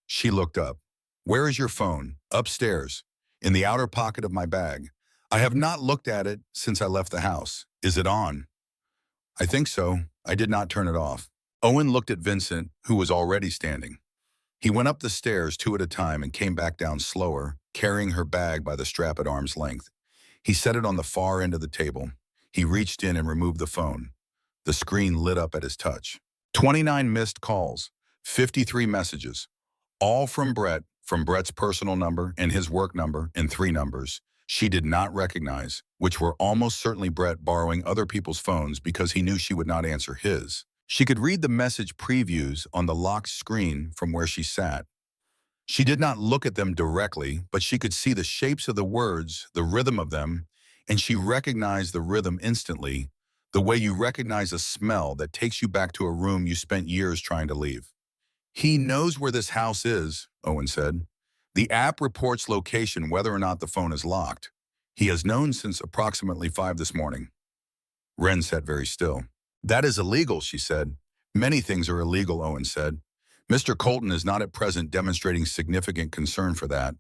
She looked up. Where is your phone? Upstairs, in the outer pocket of my bag. I have not looked at it since I left the house. Is it on? I think so. I did not turn it off. Owen looked at Vincent, who was already standing. He went up the stairs 2 at a time and came back down slower, carrying her bag by the strap at arm's length. He set it on the far end of the table. He reached in and removed the phone. The screen lit up at his touch. 29 missed calls, 53 messages, all from Brett's personal number and his work number and 3 numbers she did not recognize, which were almost certainly Brett borrowing other people's phones because he knew she would not answer his. She could read the message previews on the locked screen from where she sat. She did not look at them directly, but she could see the shapes of the words, the rhythm of them, and she recognized the rhythm instantly, the way you recognize a smell that takes you back to a room you spent years trying to leave. He knows where this house is, Owen said. The app reports location whether or not the phone is locked. He has known since approximately 5 this morning. Wren sat very still. That is illegal, she said. Many things are illegal, Owen said. Mr. Colton is not at present demonstrating significant concern for that.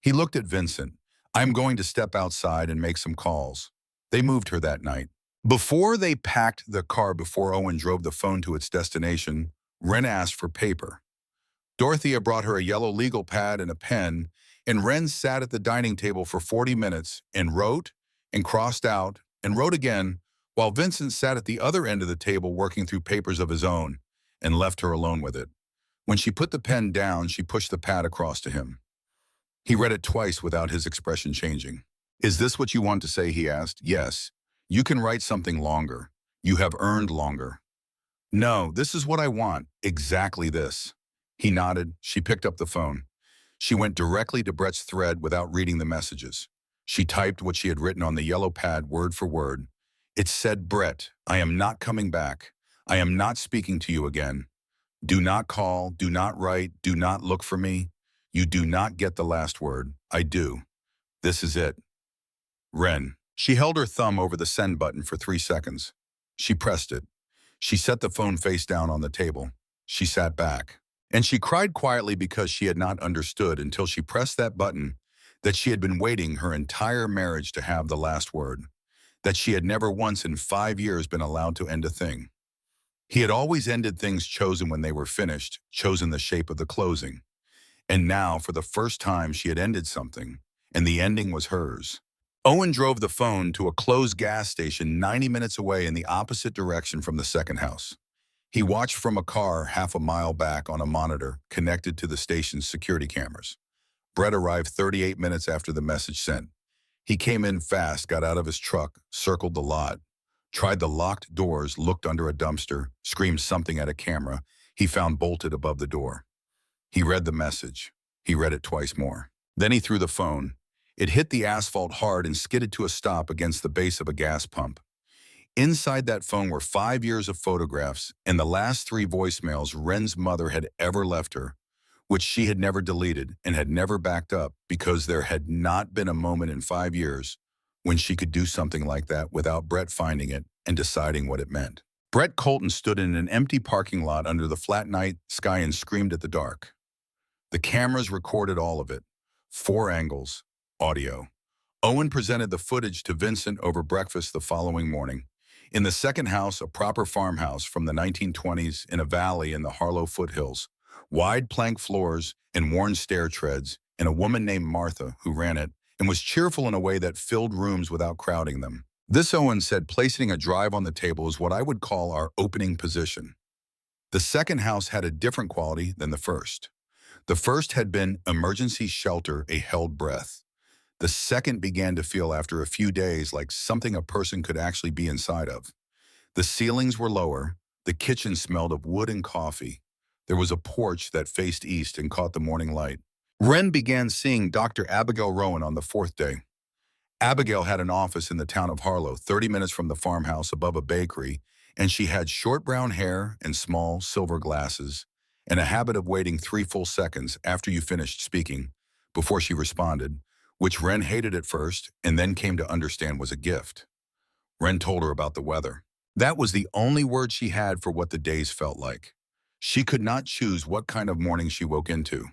He looked at Vincent. I am going to step outside and make some calls. They moved her that night. Before they packed the car before Owen drove the phone to its destination, Wren asked for paper. Dorothea brought her a yellow legal pad and a pen, and Wren sat at the dining table for 40 minutes and wrote and crossed out and wrote again, while Vincent sat at the other end of the table working through papers of his own and left her alone with it. When she put the pen down, she pushed the pad across to him. He read it twice without his expression changing. Is this what you want to say? He asked. Yes. You can write something longer. You have earned longer. No, this is what I want. Exactly this. He nodded. She picked up the phone. She went directly to Brett's thread without reading the messages. She typed what she had written on the yellow pad word for word. It said, Brett, I am not coming back. I am not speaking to you again. Do not call, do not write, do not look for me. You do not get the last word. I do. This is it. Wren. She held her thumb over the send button for 3 seconds. She pressed it. She set the phone face down on the table. She sat back. And she cried quietly because she had not understood until she pressed that button that she had been waiting her entire marriage to have the last word, that she had never once in 5 years been allowed to end a thing. He had always ended things chosen when they were finished, chosen the shape of the closing. And now, for the first time, she had ended something, and the ending was hers. Owen drove the phone to a closed gas station 90 minutes away in the opposite direction from the second house. He watched from a car half a mile back on a monitor connected to the station's security cameras. Brett arrived 38 minutes after the message sent. He came in fast, got out of his truck, circled the lot, tried the locked doors, looked under a dumpster, screamed something at a camera he found bolted above the door. He read the message. He read it twice more. Then he threw the phone. It hit the asphalt hard and skidded to a stop against the base of a gas pump. Inside that phone were 5 years of photographs and the last 3 voicemails Ren's mother had ever left her, which she had never deleted and had never backed up because there had not been a moment in 5 years when she could do something like that without Brett finding it and deciding what it meant. Brett Colton stood in an empty parking lot under the flat night sky and screamed at the dark. The cameras recorded all of it. 4 angles, audio. Owen presented the footage to Vincent over breakfast the following morning. In the second house, a proper farmhouse from the 1920s in a valley in the Harlow foothills, wide plank floors and worn stair treads, and a woman named Martha who ran it and was cheerful in a way that filled rooms without crowding them. This, Owen said, placing a drive on the table is what I would call our opening position. The second house had a different quality than the first. The first had been emergency shelter, a held breath. The second began to feel after a few days like something a person could actually be inside of. The ceilings were lower. The kitchen smelled of wood and coffee. There was a porch that faced east and caught the morning light. Ren began seeing Dr. Abigail Rowan on the 4th day. Abigail had an office in the town of Harlow, 30 minutes from the farmhouse above a bakery, and she had short brown hair and small silver glasses, and a habit of waiting 3 full seconds after you finished speaking before she responded, which Ren hated at first and then came to understand was a gift. Ren told her about the weather. That was the only word she had for what the days felt like. She could not choose what kind of morning she woke into.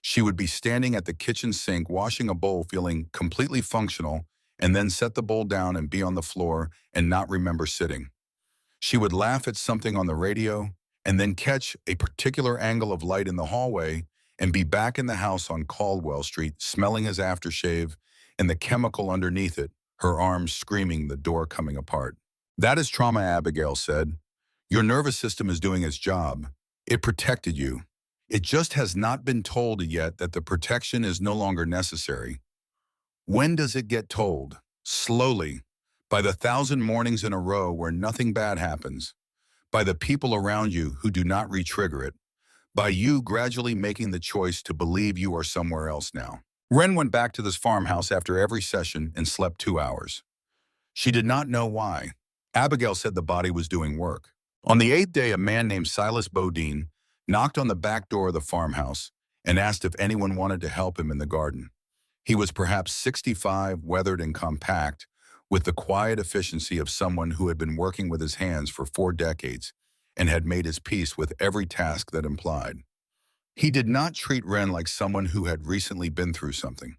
She would be standing at the kitchen sink washing a bowl feeling completely functional and then set the bowl down and be on the floor and not remember sitting. She would laugh at something on the radio and then catch a particular angle of light in the hallway and be back in the house on Caldwell Street smelling his aftershave and the chemical underneath it, her arms screaming, the door coming apart. That is trauma, Abigail said. Your nervous system is doing its job. It protected you. It just has not been told yet that the protection is no longer necessary. When does it get told? Slowly, by the 1,000 mornings in a row where nothing bad happens, by the people around you who do not re-trigger it, by you gradually making the choice to believe you are somewhere else now. Ren went back to this farmhouse after every session and slept 2 hours. She did not know why. Abigail said the body was doing work. On the 8th day, a man named Silas Bodine knocked on the back door of the farmhouse and asked if anyone wanted to help him in the garden. He was perhaps 65, weathered and compact, with the quiet efficiency of someone who had been working with his hands for 4 decades and had made his peace with every task that implied. He did not treat Ren like someone who had recently been through something.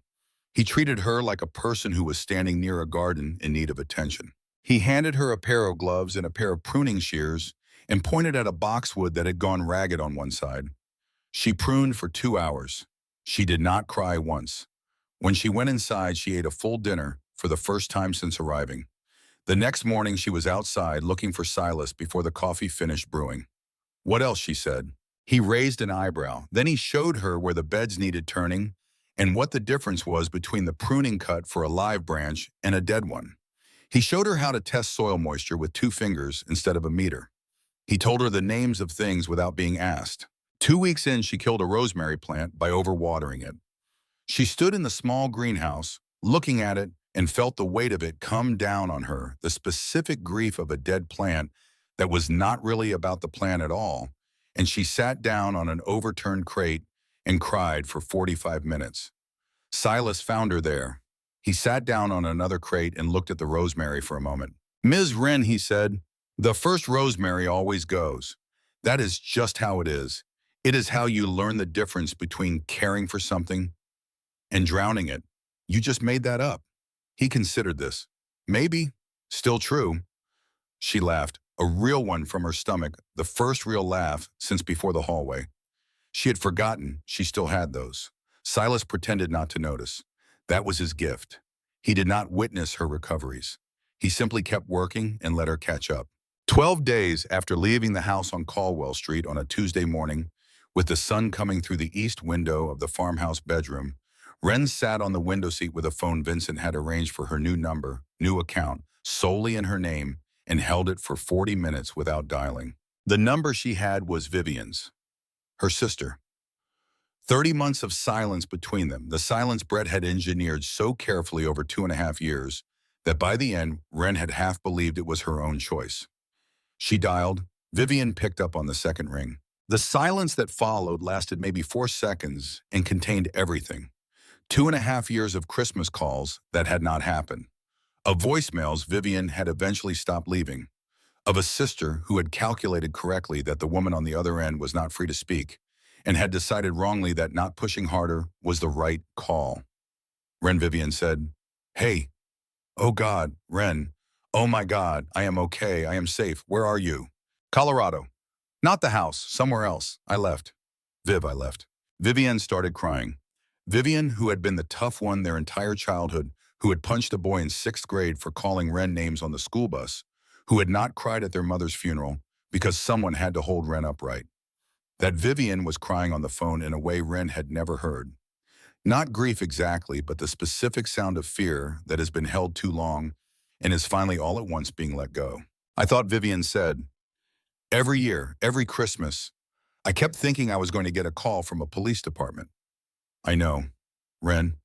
He treated her like a person who was standing near a garden in need of attention. He handed her a pair of gloves and a pair of pruning shears and pointed at a boxwood that had gone ragged on one side. She pruned for 2 hours. She did not cry once. When she went inside, she ate a full dinner for the first time since arriving. The next morning, she was outside looking for Silas before the coffee finished brewing. What else, she said. He raised an eyebrow. Then he showed her where the beds needed turning and what the difference was between the pruning cut for a live branch and a dead one. He showed her how to test soil moisture with 2 fingers instead of a meter. He told her the names of things without being asked. 2 weeks in, she killed a rosemary plant by overwatering it. She stood in the small greenhouse, looking at it, and felt the weight of it come down on her, the specific grief of a dead plant that was not really about the plant at all, and she sat down on an overturned crate and cried for 45 minutes. Silas found her there. He sat down on another crate and looked at the rosemary for a moment. Ms. Wren, he said, the first rosemary always goes. That is just how it is. It is how you learn the difference between caring for something and drowning it. You just made that up. He considered this. Maybe. Still true. She laughed, a real one from her stomach, the first real laugh since before the hallway. She had forgotten she still had those. Silas pretended not to notice. That was his gift. He did not witness her recoveries. He simply kept working and let her catch up. 12 days after leaving the house on Caldwell Street on a Tuesday morning, with the sun coming through the east window of the farmhouse bedroom, Wren sat on the window seat with a phone Vincent had arranged for her new number, new account, solely in her name, and held it for 40 minutes without dialing. The number she had was Vivian's, her sister. 30 months of silence between them, the silence Brett had engineered so carefully over 2.5 years that by the end, Wren had half believed it was her own choice. She dialed. Vivian picked up on the second ring. The silence that followed lasted maybe 4 seconds and contained everything. 2.5 years of Christmas calls that had not happened. Of voicemails Vivian had eventually stopped leaving. Of a sister who had calculated correctly that the woman on the other end was not free to speak and had decided wrongly that not pushing harder was the right call. Vivian said, "Hey, oh God, Wren. Oh my God, I am okay, I am safe. Where are you?" "Colorado." "Not the house, somewhere else. I left." I left." Vivian started crying. Vivian, who had been the tough one their entire childhood, who had punched a boy in 6th grade for calling Wren names on the school bus, who had not cried at their mother's funeral because someone had to hold Wren upright. That Vivian was crying on the phone in a way Wren had never heard. Not grief exactly, but the specific sound of fear that has been held too long and is finally all at once being let go. "I thought," Vivian said, "every year, every Christmas, I kept thinking I was going to get a call from a police department." "I know. Wren,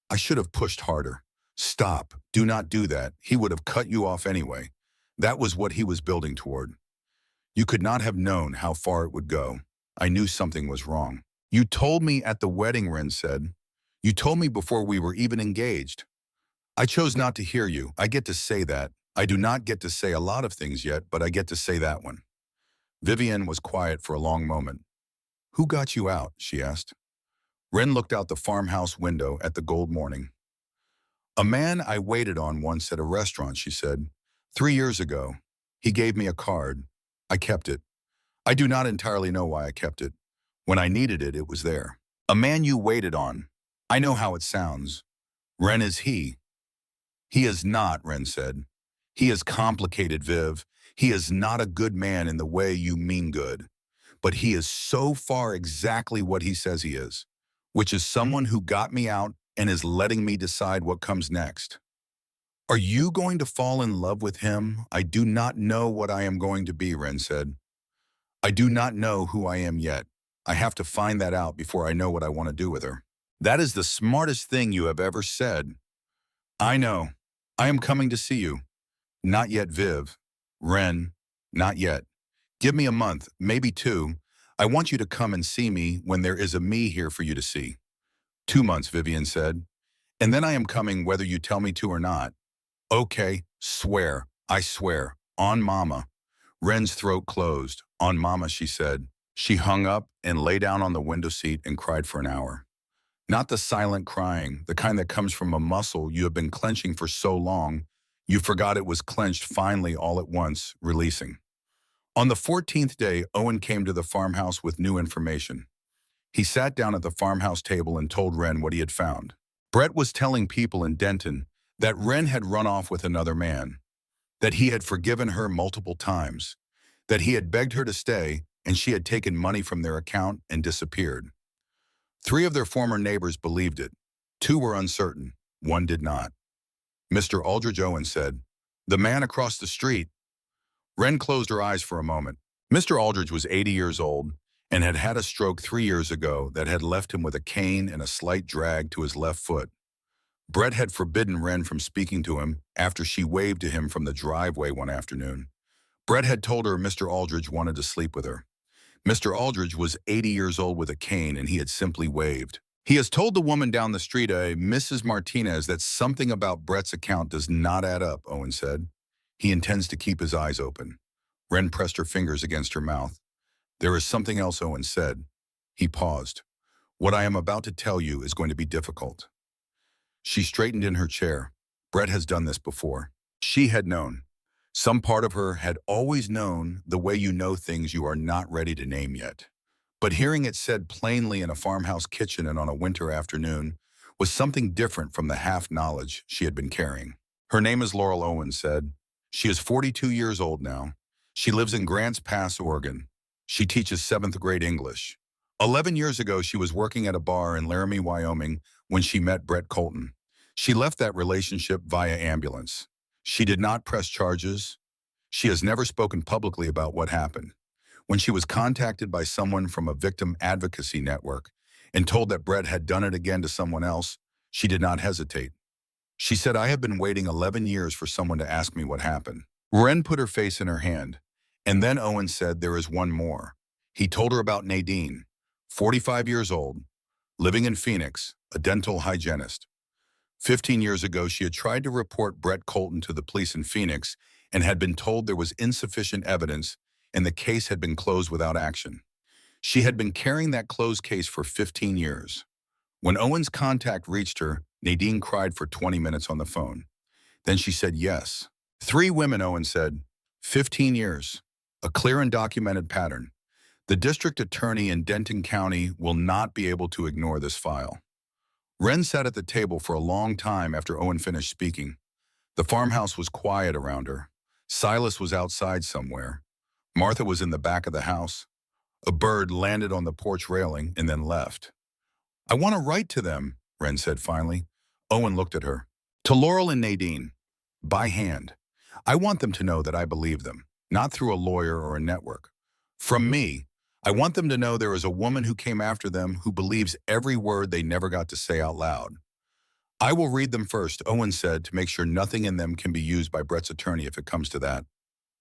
I should have pushed harder. Stop. Do not do that. He would have cut you off anyway. That was what he was building toward. You could not have known how far it would go. I knew something was wrong." "You told me at the wedding," Wren said. "You told me before we were even engaged." "I chose not to hear you. I get to say that. I do not get to say a lot of things yet, but I get to say that one." Vivian was quiet for a long moment. "Who got you out?" she asked. Wren looked out the farmhouse window at the gold morning. "A man I waited on once at a restaurant," she said. 3 years ago. He gave me a card. I kept it. I do not entirely know why I kept it. When I needed it, it was there." "A man you waited on. I know how it sounds. Wren, is he?" "He is not," Wren said. "He is complicated, Viv. He is not a good man in the way you mean good. But he is so far exactly what he says he is, which is someone who got me out and is letting me decide what comes next." "Are you going to fall in love with him?" "I do not know what I am going to be," Wren said. "I do not know who I am yet. I have to find that out before I know what I want to do with her." "That is the smartest thing you have ever said." "I know. I am coming to see you." "Not yet, Viv." "Wren, not yet. Give me a month, maybe 2. I want you to come and see me when there is a me here for you to see." "2 months," Vivian said. "And then I am coming whether you tell me to or not." "Okay, swear. I swear. On Mama." Wren's throat closed. "On Mama," she said. She hung up and lay down on the window seat and cried for an hour. Not the silent crying, the kind that comes from a muscle you have been clenching for so long, you forgot it was clenched finally all at once, releasing. On the 14th day, Owen came to the farmhouse with new information. He sat down at the farmhouse table and told Wren what he had found. Brett was telling people in Denton that Wren had run off with another man, that he had forgiven her multiple times, that he had begged her to stay and she had taken money from their account and disappeared. 3 of their former neighbors believed it. 2 were uncertain. 1 did not. Mr. Aldridge, Owen said. "The man across the street." Wren closed her eyes for a moment. Mr. Aldridge was 80 years old and had had a stroke 3 years ago that had left him with a cane and a slight drag to his left foot. Brett had forbidden Wren from speaking to him after she waved to him from the driveway one afternoon. Brett had told her Mr. Aldridge wanted to sleep with her. Mr. Aldridge was 80 years old with a cane, and he had simply waved. "He has told the woman down the street, a Mrs. Martinez, that something about Brett's account does not add up," Owen said. "He intends to keep his eyes open." Wren pressed her fingers against her mouth. There is something else, Owen said. He paused. What I am about to tell you is going to be difficult. She straightened in her chair. Brett has done this before. She had known. Some part of her had always known the way you know things you are not ready to name yet. But hearing it said plainly in a farmhouse kitchen and on a winter afternoon was something different from the half-knowledge she had been carrying. Her name is Laurel, Owen said. She is 42 years old now. She lives in Grants Pass, Oregon. She teaches 7th grade English. 11 years ago, she was working at a bar in Laramie, Wyoming, when she met Brett Colton. She left that relationship via ambulance. She did not press charges. She has never spoken publicly about what happened. When she was contacted by someone from a victim advocacy network and told that Brett had done it again to someone else, she did not hesitate. She said, I have been waiting 11 years for someone to ask me what happened. Ren put her face in her hand. And then Owen said there is one more. He told her about Nadine, 45 years old, living in Phoenix, a dental hygienist. 15 years ago, she had tried to report Brett Colton to the police in Phoenix and had been told there was insufficient evidence and the case had been closed without action. She had been carrying that closed case for 15 years. When Owen's contact reached her, Nadine cried for 20 minutes on the phone. Then she said yes. 3 women, Owen said. 15 years. A clear and documented pattern. The district attorney in Denton County will not be able to ignore this file. Ren sat at the table for a long time after Owen finished speaking. The farmhouse was quiet around her. Silas was outside somewhere. Martha was in the back of the house. A bird landed on the porch railing and then left. I want to write to them, Ren said finally. Owen looked at her. To Laurel and Nadine, by hand. I want them to know that I believe them, not through a lawyer or a network. From me, I want them to know there is a woman who came after them who believes every word they never got to say out loud. I will read them first, Owen said, to make sure nothing in them can be used by Brett's attorney if it comes to that.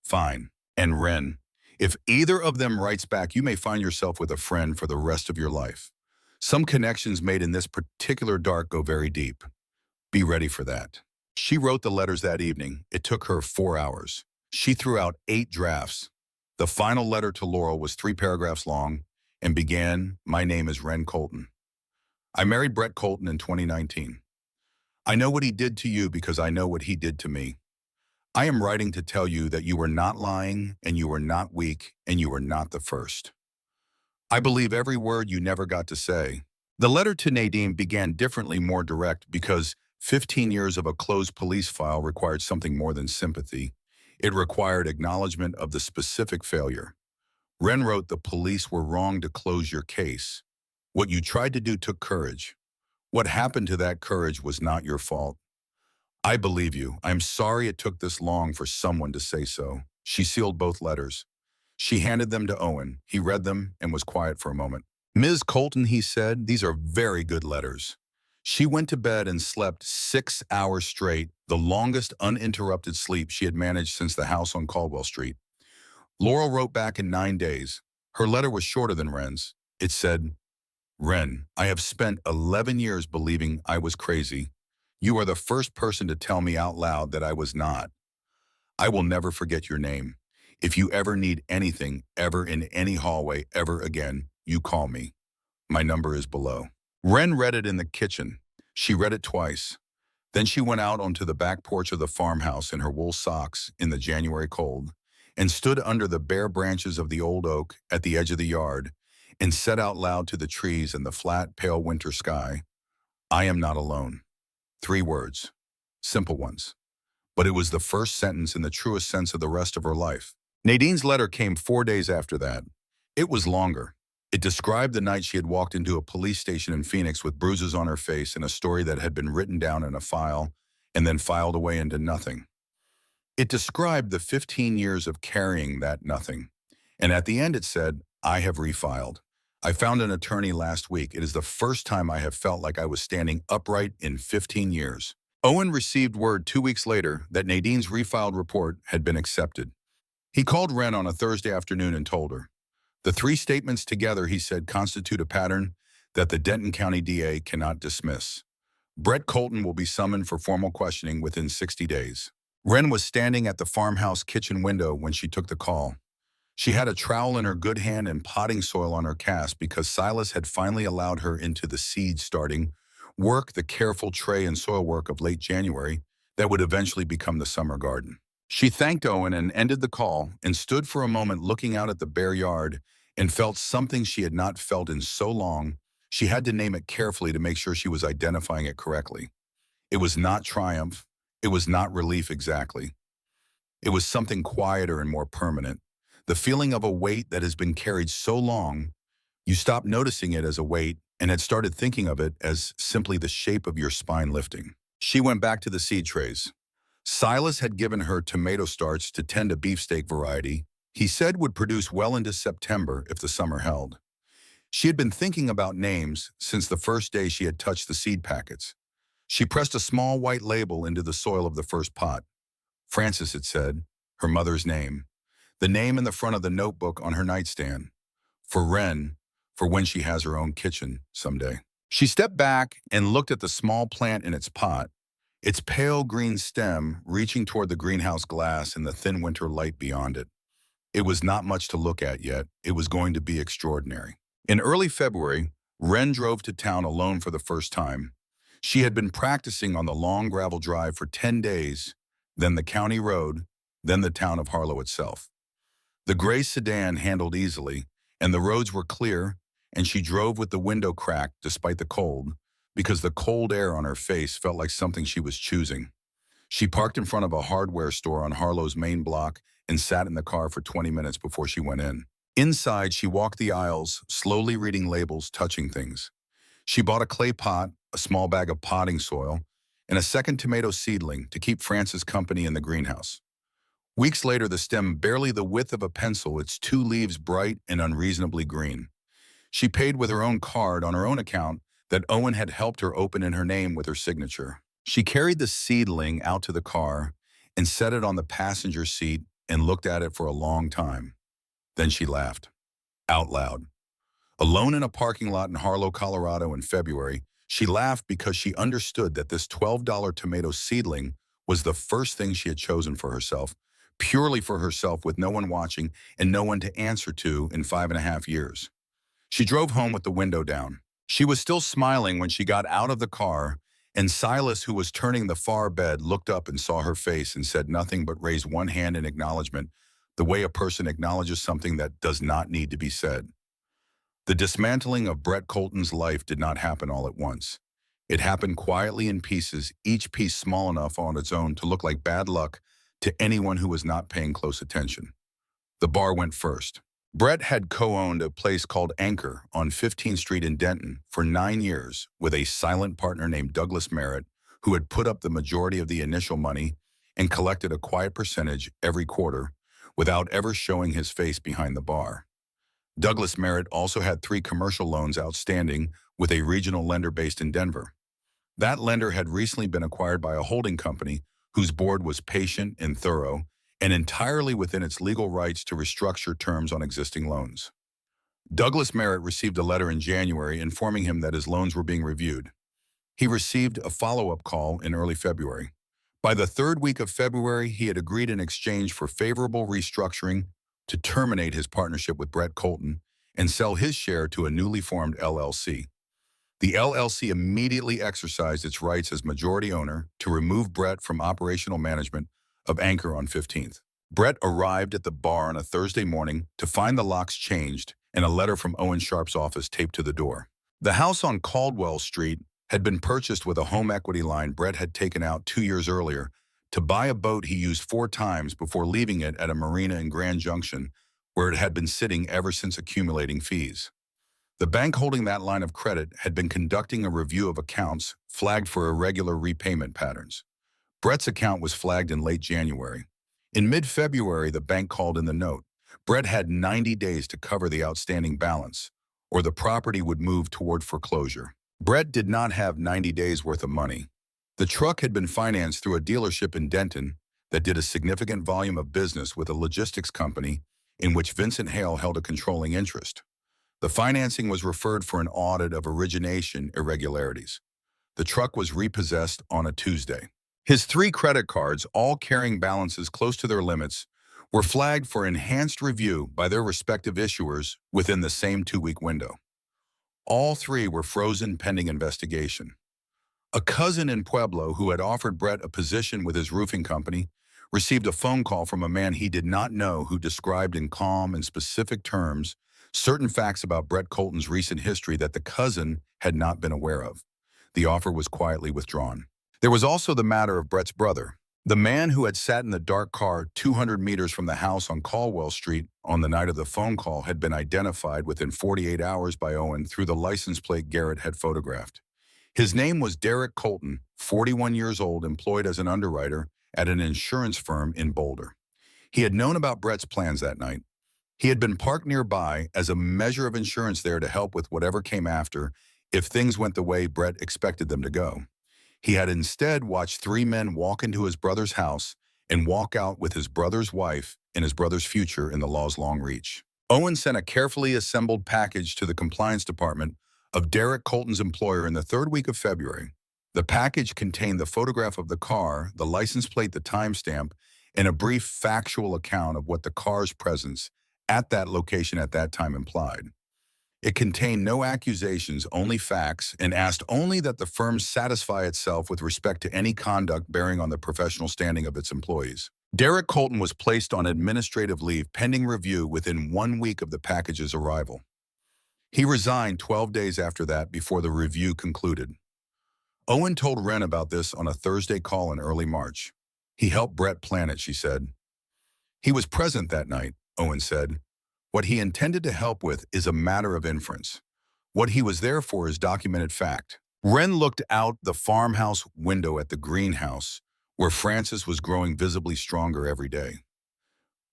Fine. And Ren, if either of them writes back, you may find yourself with a friend for the rest of your life. Some connections made in this particular dark go very deep. Be ready for that. She wrote the letters that evening. It took her 4 hours. She threw out 8 drafts. The final letter to Laurel was 3 paragraphs long and began, My name is Ren Colton. I married Brett Colton in 2019. I know what he did to you because I know what he did to me. I am writing to tell you that you were not lying and you were not weak and you were not the first. I believe every word you never got to say. The letter to Nadine began differently, more direct, because 15 years of a closed police file required something more than sympathy. It required acknowledgement of the specific failure. Ren wrote, the police were wrong to close your case. What you tried to do took courage. What happened to that courage was not your fault. I believe you. I'm sorry it took this long for someone to say so. She sealed both letters. She handed them to Owen. He read them and was quiet for a moment. Ms. Colton, he said, these are very good letters. She went to bed and slept 6 hours straight, the longest uninterrupted sleep she had managed since the house on Caldwell Street. Laurel wrote back in 9 days. Her letter was shorter than Ren's. It said, Ren, I have spent 11 years believing I was crazy. You are the first person to tell me out loud that I was not. I will never forget your name. If you ever need anything, ever in any hallway, ever again, you call me. My number is below. Ren read it in the kitchen. She read it twice. Then she went out onto the back porch of the farmhouse in her wool socks in the January cold and stood under the bare branches of the old oak at the edge of the yard and said out loud to the trees and the flat, pale winter sky, I am not alone. 3 words. Simple ones. But it was the first sentence in the truest sense of the rest of her life. Nadine's letter came 4 days after that. It was longer. It described the night she had walked into a police station in Phoenix with bruises on her face and a story that had been written down in a file and then filed away into nothing. It described the 15 years of carrying that nothing. And at the end it said, I have refiled. I found an attorney last week. It is the first time I have felt like I was standing upright in 15 years. Owen received word 2 weeks later that Nadine's refiled report had been accepted. He called Ren on a Thursday afternoon and told her. The 3 statements together, he said, constitute a pattern that the Denton County DA cannot dismiss. Brett Colton will be summoned for formal questioning within 60 days. Ren was standing at the farmhouse kitchen window when she took the call. She had a trowel in her good hand and potting soil on her cast because Silas had finally allowed her into the seed starting work, the careful tray and soil work of late January that would eventually become the summer garden. She thanked Owen and ended the call and stood for a moment looking out at the bare yard and felt something she had not felt in so long. She had to name it carefully to make sure she was identifying it correctly. It was not triumph. It was not relief exactly. It was something quieter and more permanent. The feeling of a weight that has been carried so long, you stopped noticing it as a weight and had started thinking of it as simply the shape of your spine lifting. She went back to the seed trays. Silas had given her tomato starts to tend a beefsteak variety he said would produce well into September if the summer held. She had been thinking about names since the first day she had touched the seed packets. She pressed a small white label into the soil of the first pot. Frances, it said, her mother's name. The name in the front of the notebook on her nightstand. For Wren, for when she has her own kitchen someday. She stepped back and looked at the small plant in its pot, its pale green stem reaching toward the greenhouse glass and the thin winter light beyond it. It was not much to look at yet. It was going to be extraordinary. In early February, Wren drove to town alone for the first time. She had been practicing on the long gravel drive for 10 days, then the county road, then the town of Harlow itself. The gray sedan handled easily, and the roads were clear, and she drove with the window cracked despite the cold, because the cold air on her face felt like something she was choosing. She parked in front of a hardware store on Harlow's main block and sat in the car for 20 minutes before she went in. Inside, she walked the aisles, slowly reading labels, touching things. She bought a clay pot, a small bag of potting soil, and a second tomato seedling to keep Frances company in the greenhouse. Weeks later, the stem barely the width of a pencil, its two leaves bright and unreasonably green. She paid with her own card on her own account that Owen had helped her open in her name with her signature. She carried the seedling out to the car and set it on the passenger seat and looked at it for a long time. Then she laughed, out loud. Alone in a parking lot in Harlow, Colorado in February, she laughed because she understood that this $12 tomato seedling was the first thing she had chosen for herself, purely for herself with no one watching and no one to answer to in 5.5 years. She drove home with the window down. She was still smiling when she got out of the car, and Silas, who was turning the far bed, looked up and saw her face and said nothing but raised one hand in acknowledgement, the way a person acknowledges something that does not need to be said. The dismantling of Brett Colton's life did not happen all at once. It happened quietly in pieces, each piece small enough on its own to look like bad luck to anyone who was not paying close attention. The bar went first. Brett had co-owned a place called Anchor on 15th Street in Denton for 9 years with a silent partner named Douglas Merritt, who had put up the majority of the initial money and collected a quiet percentage every quarter without ever showing his face behind the bar. Douglas Merritt also had 3 commercial loans outstanding with a regional lender based in Denver. That lender had recently been acquired by a holding company whose board was patient and thorough and entirely within its legal rights to restructure terms on existing loans. Douglas Merritt received a letter in January informing him that his loans were being reviewed. He received a follow-up call in early February. By the 3rd week of February, he had agreed in exchange for favorable restructuring to terminate his partnership with Brett Colton and sell his share to a newly formed LLC. The LLC immediately exercised its rights as majority owner to remove Brett from operational management of Anchor on 15th. Brett arrived at the bar on a Thursday morning to find the locks changed and a letter from Owen Sharp's office taped to the door. The house on Caldwell Street had been purchased with a home equity line Brett had taken out 2 years earlier to buy a boat he used 4 times before leaving it at a marina in Grand Junction, where it had been sitting ever since accumulating fees. The bank holding that line of credit had been conducting a review of accounts flagged for irregular repayment patterns. Brett's account was flagged in late January. In mid-February, the bank called in the note. Brett had 90 days to cover the outstanding balance, or the property would move toward foreclosure. Brett did not have 90 days worth of money. The truck had been financed through a dealership in Denton that did a significant volume of business with a logistics company in which Vincent Hale held a controlling interest. The financing was referred for an audit of origination irregularities. The truck was repossessed on a Tuesday. His 3 credit cards, all carrying balances close to their limits, were flagged for enhanced review by their respective issuers within the same 2-week window. All three were frozen pending investigation. A cousin in Pueblo who had offered Brett a position with his roofing company received a phone call from a man he did not know who described in calm and specific terms certain facts about Brett Colton's recent history that the cousin had not been aware of. The offer was quietly withdrawn. There was also the matter of Brett's brother. The man who had sat in the dark car 200 meters from the house on Caldwell Street on the night of the phone call had been identified within 48 hours by Owen through the license plate Garrett had photographed. His name was Derek Colton, 41 years old, employed as an underwriter at an insurance firm in Boulder. He had known about Brett's plans that night. He had been parked nearby as a measure of insurance there to help with whatever came after if things went the way Brett expected them to go. He had instead watched three men walk into his brother's house and walk out with his brother's wife and his brother's future in the law's long reach. Owen sent a carefully assembled package to the compliance department of Derek Colton's employer in the third week of February. The package contained the photograph of the car, the license plate, the timestamp, and a brief factual account of what the car's presence at that location at that time implied. It contained no accusations, only facts, and asked only that the firm satisfy itself with respect to any conduct bearing on the professional standing of its employees. Derek Colton was placed on administrative leave pending review within 1 week of the package's arrival. He resigned 12 days after that before the review concluded. Owen told Wren about this on a Thursday call in early March. He helped Brett plan it, she said. He was present that night, Owen said. What he intended to help with is a matter of inference. What he was there for is documented fact. Wren looked out the farmhouse window at the greenhouse, where Frances was growing visibly stronger every day.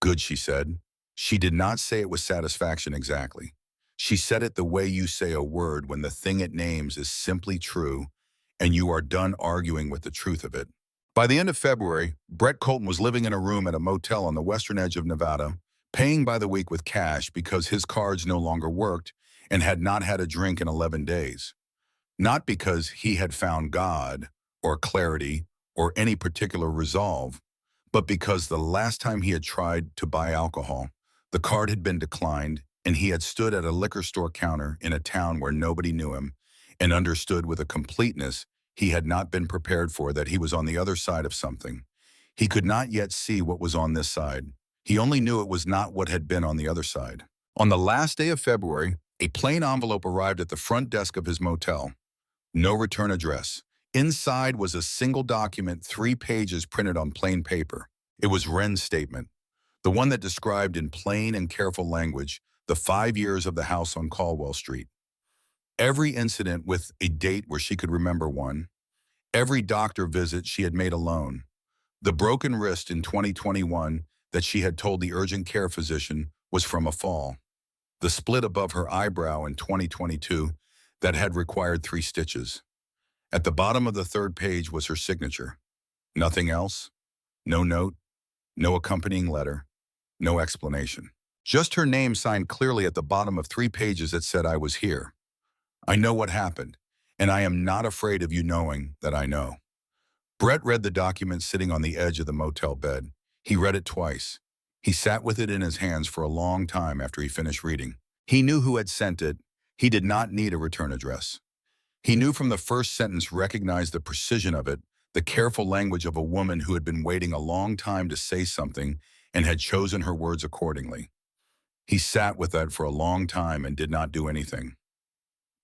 Good, she said. She did not say it with satisfaction exactly. She said it the way you say a word when the thing it names is simply true and you are done arguing with the truth of it. By the end of February, Brett Colton was living in a room at a motel on the western edge of Nevada, paying by the week with cash because his cards no longer worked and had not had a drink in 11 days. Not because he had found God or clarity or any particular resolve, but because the last time he had tried to buy alcohol, the card had been declined and he had stood at a liquor store counter in a town where nobody knew him and understood with a completeness he had not been prepared for that he was on the other side of something. He could not yet see what was on this side. He only knew it was not what had been on the other side. On the last day of February, a plain envelope arrived at the front desk of his motel. No return address. Inside was a single document, 3 pages printed on plain paper. It was Wren's statement, the one that described in plain and careful language the 5 years of the house on Caldwell Street. Every incident with a date where she could remember one. Every doctor visit she had made alone. The broken wrist in 2021 that she had told the urgent care physician was from a fall. The split above her eyebrow in 2022 that had required 3 stitches. At the bottom of the third page was her signature. Nothing else. No note. No accompanying letter. No explanation. Just her name signed clearly at the bottom of 3 pages that said, "I was here. I know what happened, and I am not afraid of you knowing that I know." Brett read the document sitting on the edge of the motel bed. He read it twice. He sat with it in his hands for a long time after he finished reading. He knew who had sent it. He did not need a return address. He knew from the first sentence, recognized the precision of it, the careful language of a woman who had been waiting a long time to say something and had chosen her words accordingly. He sat with that for a long time and did not do anything,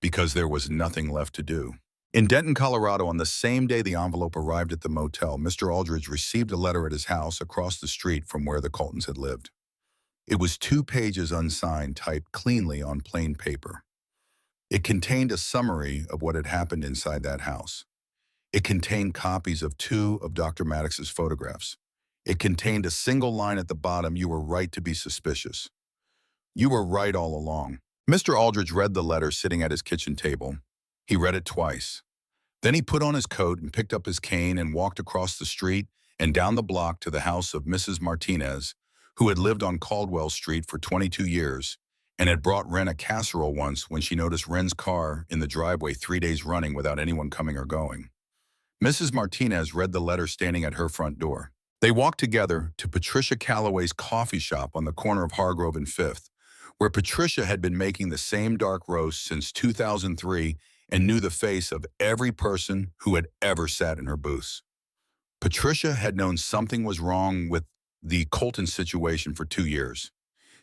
because there was nothing left to do. In Denton, Colorado, on the same day the envelope arrived at the motel, Mr. Aldridge received a letter at his house across the street from where the Coltons had lived. It was 2 pages unsigned, typed cleanly on plain paper. It contained a summary of what had happened inside that house. It contained copies of 2 of Dr. Maddox's photographs. It contained a single line at the bottom, "You were right to be suspicious. You were right all along." Mr. Aldridge read the letter sitting at his kitchen table. He read it twice. Then he put on his coat and picked up his cane and walked across the street and down the block to the house of Mrs. Martinez, who had lived on Caldwell Street for 22 years and had brought Wren a casserole once when she noticed Wren's car in the driveway 3 days running without anyone coming or going. Mrs. Martinez read the letter standing at her front door. They walked together to Patricia Calloway's coffee shop on the corner of Hargrove and Fifth, where Patricia had been making the same dark roast since 2003 and knew the face of every person who had ever sat in her booths. Patricia had known something was wrong with the Colton situation for 2 years.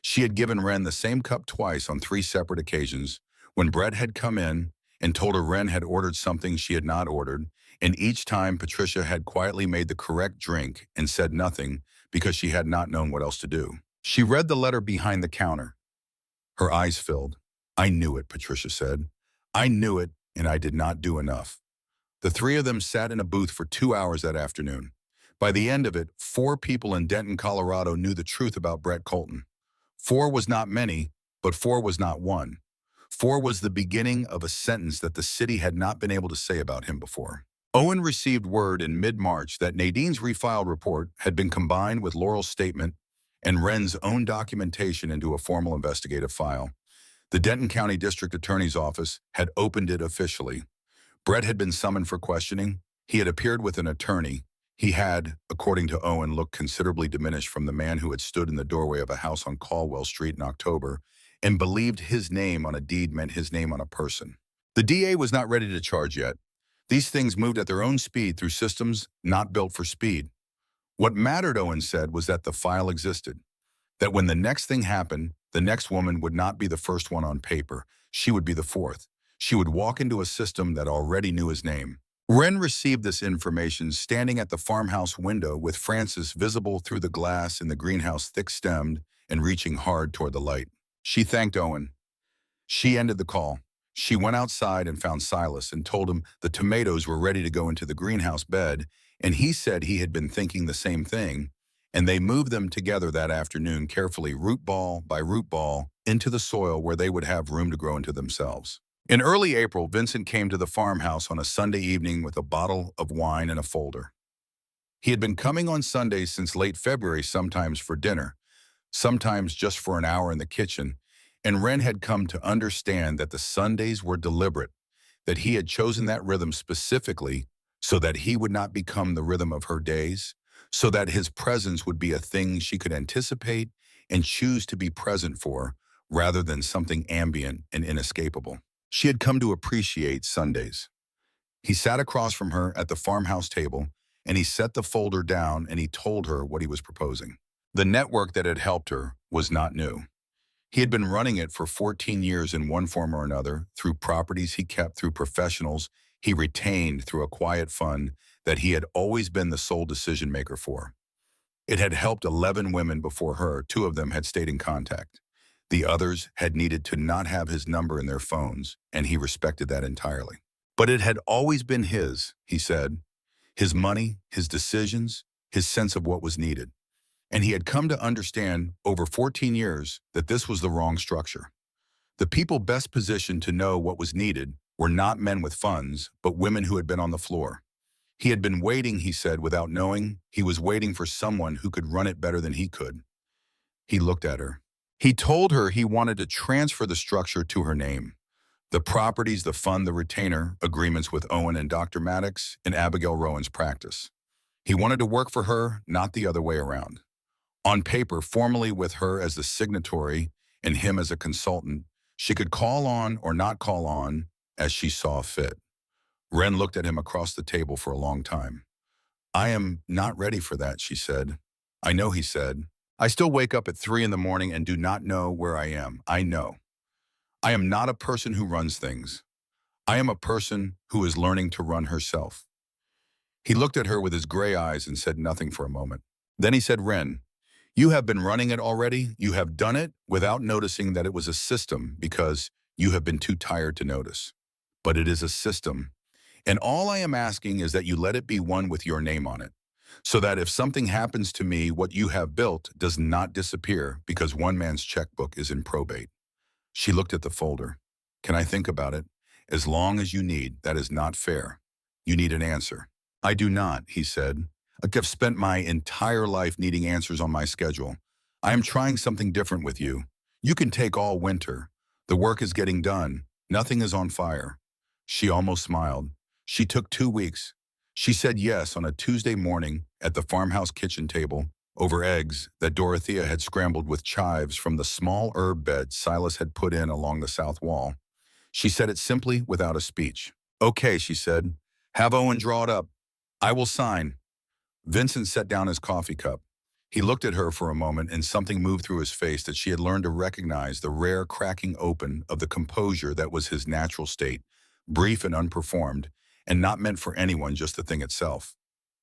She had given Wren the same cup twice on 3 separate occasions, when Brett had come in and told her Wren had ordered something she had not ordered, and each time Patricia had quietly made the correct drink and said nothing because she had not known what else to do. She read the letter behind the counter. Her eyes filled. "I knew it," Patricia said. "I knew it, and I did not do enough." The three of them sat in a booth for 2 hours that afternoon. By the end of it, 4 people in Denton, Colorado knew the truth about Brett Colton. 4 was not many, but 4 was not one. 4 was the beginning of a sentence that the city had not been able to say about him before. Owen received word in mid-March that Nadine's refiled report had been combined with Laurel's statement and Wren's own documentation into a formal investigative file. The Denton County District Attorney's Office had opened it officially. Brett had been summoned for questioning. He had appeared with an attorney. He had, according to Owen, looked considerably diminished from the man who had stood in the doorway of a house on Caldwell Street in October and believed his name on a deed meant his name on a person. The DA was not ready to charge yet. These things moved at their own speed through systems not built for speed. What mattered, Owen said, was that the file existed, that when the next thing happened, the next woman would not be the first one on paper. She would be the fourth. She would walk into a system that already knew his name. Wren received this information standing at the farmhouse window with Frances visible through the glass in the greenhouse, thick-stemmed and reaching hard toward the light. She thanked Owen. She ended the call. She went outside and found Silas and told him the tomatoes were ready to go into the greenhouse bed, and he said he had been thinking the same thing, and they moved them together that afternoon carefully, root ball by root ball, into the soil where they would have room to grow into themselves. In early April, Vincent came to the farmhouse on a Sunday evening with a bottle of wine and a folder. He had been coming on Sundays since late February, sometimes for dinner, sometimes just for an hour in the kitchen, and Wren had come to understand that the Sundays were deliberate, that he had chosen that rhythm specifically so that he would not become the rhythm of her days, so that his presence would be a thing she could anticipate and choose to be present for, rather than something ambient and inescapable. She had come to appreciate Sundays. He sat across from her at the farmhouse table, and he set the folder down and he told her what he was proposing. The network that had helped her was not new. He had been running it for 14 years in one form or another, through properties he kept, through professionals he retained, through a quiet fund that he had always been the sole decision maker for. It had helped 11 women before her. 2 of them had stayed in contact. The others had needed to not have his number in their phones, and he respected that entirely. But it had always been his, he said, his money, his decisions, his sense of what was needed. And he had come to understand over 14 years that this was the wrong structure. The people best positioned to know what was needed were not men with funds, but women who had been on the floor. He had been waiting, he said, without knowing. He was waiting for someone who could run it better than he could. He looked at her. He told her he wanted to transfer the structure to her name. The properties, the fund, the retainer, agreements with Owen and Dr. Maddox and Abigail Rowan's practice. He wanted to work for her, not the other way around. On paper, formally with her as the signatory and him as a consultant, she could call on or not call on as she saw fit. Wren looked at him across the table for a long time. "I am not ready for that," she said. "I know," he said. "I still wake up at 3 in the morning and do not know where I am. I know. I am not a person who runs things. I am a person who is learning to run herself." He looked at her with his gray eyes and said nothing for a moment. Then he said, "Wren, you have been running it already. You have done it without noticing that it was a system because you have been too tired to notice. But it is a system. And all I am asking is that you let it be one with your name on it, so that if something happens to me, what you have built does not disappear because one man's checkbook is in probate." She looked at the folder. "Can I think about it? As long as you need. That is not fair. You need an answer." "I do not," he said. "I've spent my entire life needing answers on my schedule. I am trying something different with you. You can take all winter. The work is getting done. Nothing is on fire." She almost smiled. "She took 2 weeks. She said yes on a Tuesday morning at the farmhouse kitchen table over eggs that Dorothea had scrambled with chives from the small herb bed Silas had put in along the south wall. She said it simply without a speech. "Okay," she said. "Have Owen draw it up. I will sign." Vincent set down his coffee cup. He looked at her for a moment and something moved through his face that she had learned to recognize the rare cracking open of the composure that was his natural state, brief and unperformed, and not meant for anyone, just the thing itself.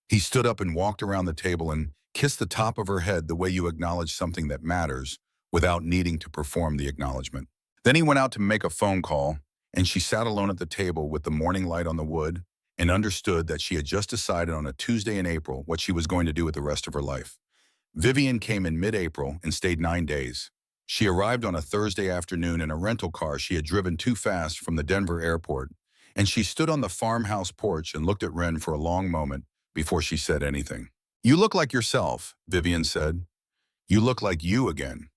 He stood up and walked around the table and kissed the top of her head the way you acknowledge something that matters without needing to perform the acknowledgement. Then he went out to make a phone call, and she sat alone at the table with the morning light on the wood and understood that she had just decided on a Tuesday in April what she was going to do with the rest of her life. Vivian came in mid-April and stayed 9 days. She arrived on a Thursday afternoon in a rental car she had driven too fast from the Denver airport, and she stood on the farmhouse porch and looked at Ren for a long moment before she said anything. "You look like yourself," Vivian said. "You look like you again."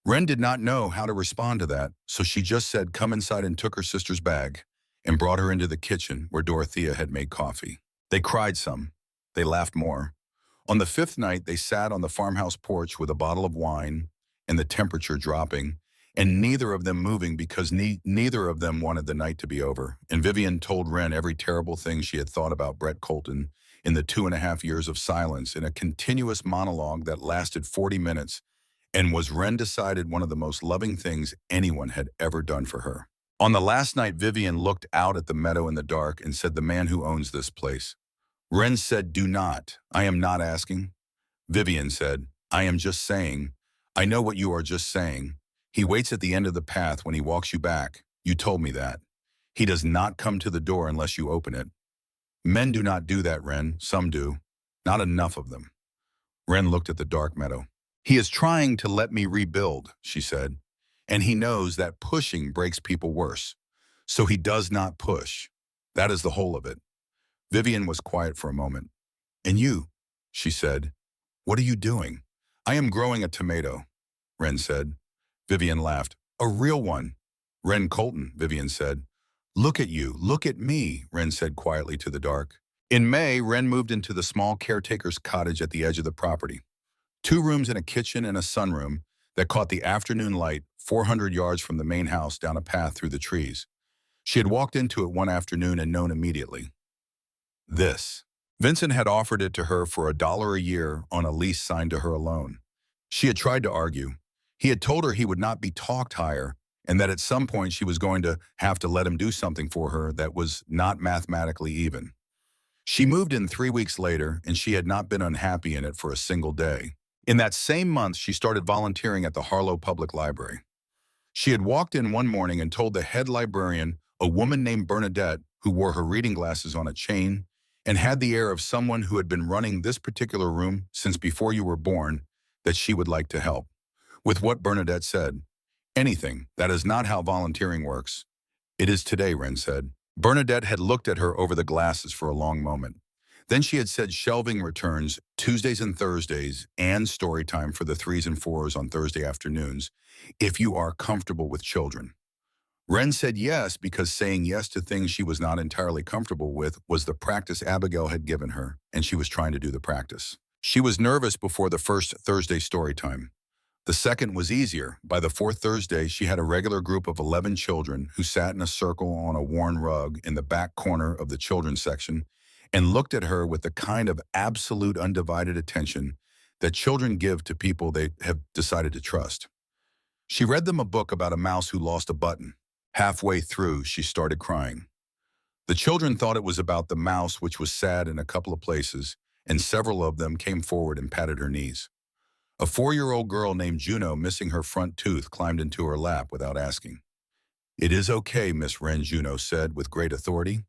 Ren did not know how to respond to that, so she just said, "Come inside," and took her sister's bag and brought her into the kitchen where Dorothea had made coffee. They cried some. They laughed more. On the fifth night, they sat on the farmhouse porch with a bottle of wine and the temperature dropping, and neither of them moving because neither of them wanted the night to be over. And Vivian told Ren every terrible thing she had thought about Brett Colton in the 2.5 years of silence in a continuous monologue that lasted 40 minutes and was, Ren decided, one of the most loving things anyone had ever done for her. On the last night, Vivian looked out at the meadow in the dark and said, "The man who owns this place." Ren said, "Do not. I am not asking." Vivian said, "I am just saying. I know what you are just saying. He waits at the end of the path when he walks you back. You told me that. He does not come to the door unless you open it. Men do not do that, Ren. Some do. Not enough of them." Ren looked at the dark meadow. "He is trying to let me rebuild," she said, "and he knows that pushing breaks people worse. So he does not push. That is the whole of it." Vivian was quiet for a moment. "And you," she said, "what are you doing?" "I am growing a tomato," Ren said. Vivian laughed. "A real one." "Ren Colton," Vivian said. "Look at you, look at me," Ren said quietly to the dark. In May, Ren moved into the small caretaker's cottage at the edge of the property. 2 rooms and a kitchen and a sunroom that caught the afternoon light 400 yards from the main house down a path through the trees. She had walked into it one afternoon and known immediately. This. Vincent had offered it to her for $1 a year on a lease signed to her alone. She had tried to argue. He had told her he would not be talked higher and that at some point she was going to have to let him do something for her that was not mathematically even. She moved in 3 weeks later, and she had not been unhappy in it for a single day. In that same month, she started volunteering at the Harlow Public Library. She had walked in one morning and told the head librarian, a woman named Bernadette, who wore her reading glasses on a chain and had the air of someone who had been running this particular room since before you were born, that she would like to help. With what Bernadette said, "Anything. That is not how volunteering works." "It is today," Ren said. Bernadette had looked at her over the glasses for a long moment. Then she had said shelving returns Tuesdays and Thursdays and story time for the 3s and 4s on Thursday afternoons, if you are comfortable with children. Ren said yes because saying yes to things she was not entirely comfortable with was the practice Abigail had given her, and she was trying to do the practice. She was nervous before the first Thursday story time. The second was easier. By the 4th Thursday, she had a regular group of 11 children who sat in a circle on a worn rug in the back corner of the children's section and looked at her with the kind of absolute undivided attention that children give to people they have decided to trust. She read them a book about a mouse who lost a button. Halfway through, she started crying. The children thought it was about the mouse, which was sad in a couple of places, and several of them came forward and patted her knees. A 4-year-old girl named Juno, missing her front tooth, climbed into her lap without asking. "It is okay, Miss Wren," Juno said with great authority.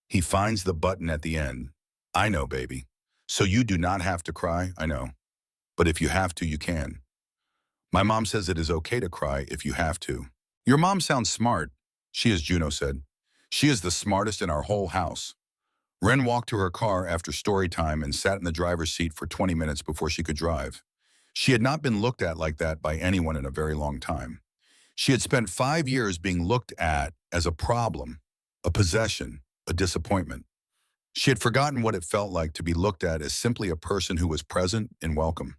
"He finds the button at the end. I know, baby. So you do not have to cry, I know. But if you have to, you can. My mom says it is okay to cry if you have to." "Your mom sounds smart." "She is," Juno said. "She is the smartest in our whole house." Wren walked to her car after story time and sat in the driver's seat for 20 minutes before she could drive. She had not been looked at like that by anyone in a very long time. She had spent 5 years being looked at as a problem, a possession, a disappointment. She had forgotten what it felt like to be looked at as simply a person who was present and welcome.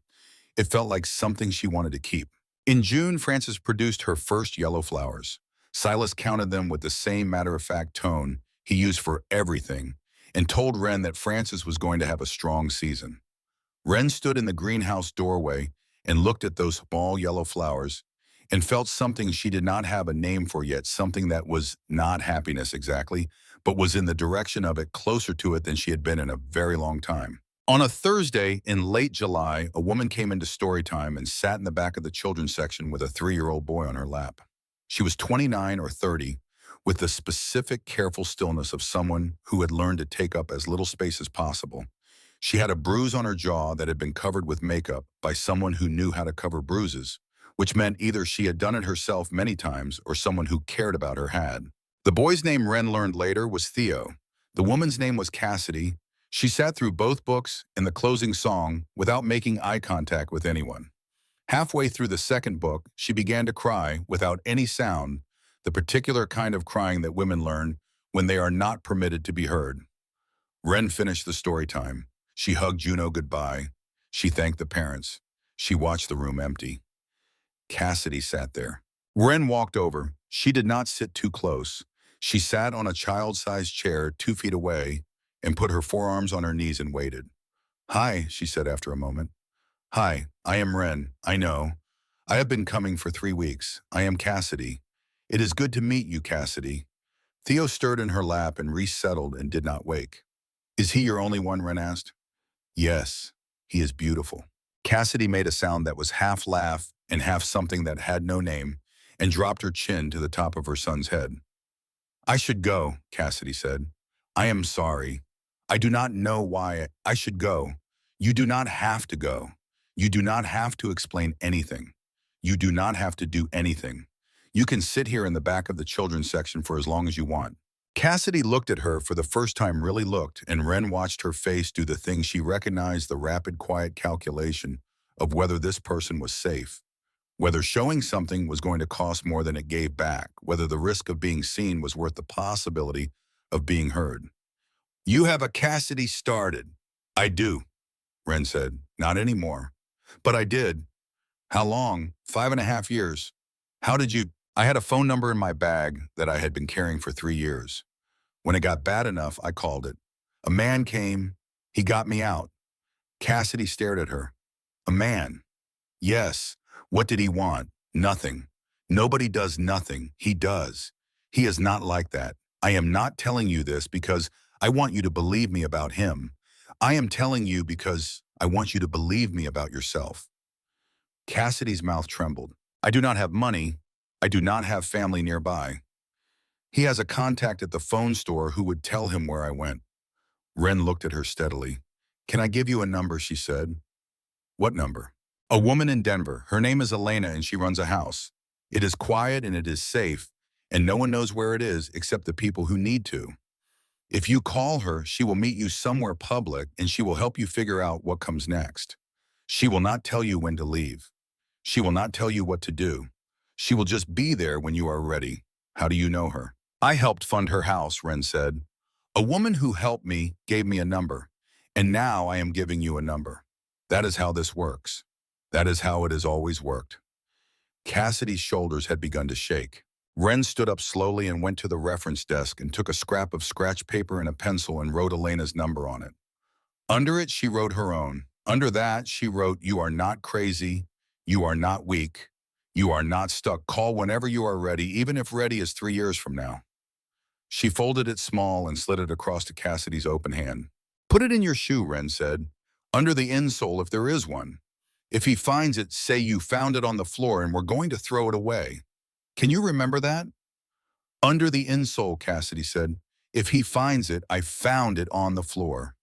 It felt like something she wanted to keep. In June, Frances produced her first yellow flowers. Silas counted them with the same matter-of-fact tone he used for everything and told Wren that Frances was going to have a strong season. Wren stood in the greenhouse doorway and looked at those small yellow flowers and felt something she did not have a name for yet, something that was not happiness exactly, but was in the direction of it, closer to it than she had been in a very long time. On a Thursday in late July, a woman came into story time and sat in the back of the children's section with a 3-year-old boy on her lap. She was 29 or 30, with the specific, careful stillness of someone who had learned to take up as little space as possible. She had a bruise on her jaw that had been covered with makeup by someone who knew how to cover bruises, which meant either she had done it herself many times or someone who cared about her had. The boy's name, Wren learned later, was Theo. The woman's name was Cassidy. She sat through both books and the closing song without making eye contact with anyone. Halfway through the second book, she began to cry without any sound, the particular kind of crying that women learn when they are not permitted to be heard. Wren finished the story time. She hugged Juno goodbye. She thanked the parents. She watched the room empty. Cassidy sat there. Wren walked over. She did not sit too close. She sat on a child-sized chair 2 feet away and put her forearms on her knees and waited. "Hi," she said after a moment. "Hi, I am Wren. I know. I have been coming for 3 weeks. I am Cassidy. It is good to meet you, Cassidy." Theo stirred in her lap and resettled and did not wake. "Is he your only one?" Wren asked. "Yes, he is beautiful." Cassidy made a sound that was half laugh and half something that had no name and dropped her chin to the top of her son's head. "I should go," Cassidy said. "I am sorry. I do not know why I should go. You do not have to go. You do not have to explain anything. You do not have to do anything. You can sit here in the back of the children's section for as long as you want." Cassidy looked at her for the first time, really looked, and Wren watched her face do the thing she recognized, the rapid, quiet calculation of whether this person was safe, whether showing something was going to cost more than it gave back, whether the risk of being seen was worth the possibility of being heard. "You have a Cassidy started." "I do," Wren said. "Not anymore." "But I did." "How long?" "5.5 years." "How did you—" "I had a phone number in my bag that I had been carrying for 3 years. When it got bad enough, I called it. A man came. He got me out." Cassidy stared at her. "A man?" "Yes. What did he want?" "Nothing. Nobody does nothing. He does. He is not like that. I am not telling you this because I want you to believe me about him. I am telling you because I want you to believe me about yourself." Cassidy's mouth trembled. "I do not have money. I do not have family nearby. He has a contact at the phone store who would tell him where I went." Wren looked at her steadily. "Can I give you a number?" she said. "What number?" "A woman in Denver. Her name is Elena and she runs a house. It is quiet and it is safe, and no one knows where it is except the people who need to. If you call her, she will meet you somewhere public and she will help you figure out what comes next. She will not tell you when to leave. She will not tell you what to do. She will just be there when you are ready." "How do you know her?" "I helped fund her house," Wren said. "A woman who helped me gave me a number, and now I am giving you a number. That is how this works. That is how it has always worked." Cassidy's shoulders had begun to shake. Wren stood up slowly and went to the reference desk and took a scrap of scratch paper and a pencil and wrote Elena's number on it. Under it, she wrote her own. Under that, she wrote, "You are not crazy. You are not weak. You are not stuck. Call whenever you are ready, even if ready is 3 years from now." She folded it small and slid it across to Cassidy's open hand. "Put it in your shoe," Wren said. "Under the insole if there is one. If he finds it, say you found it on the floor and we're going to throw it away. Can you remember that?" "Under the insole," Cassidy said. "If he finds it, I found it on the floor."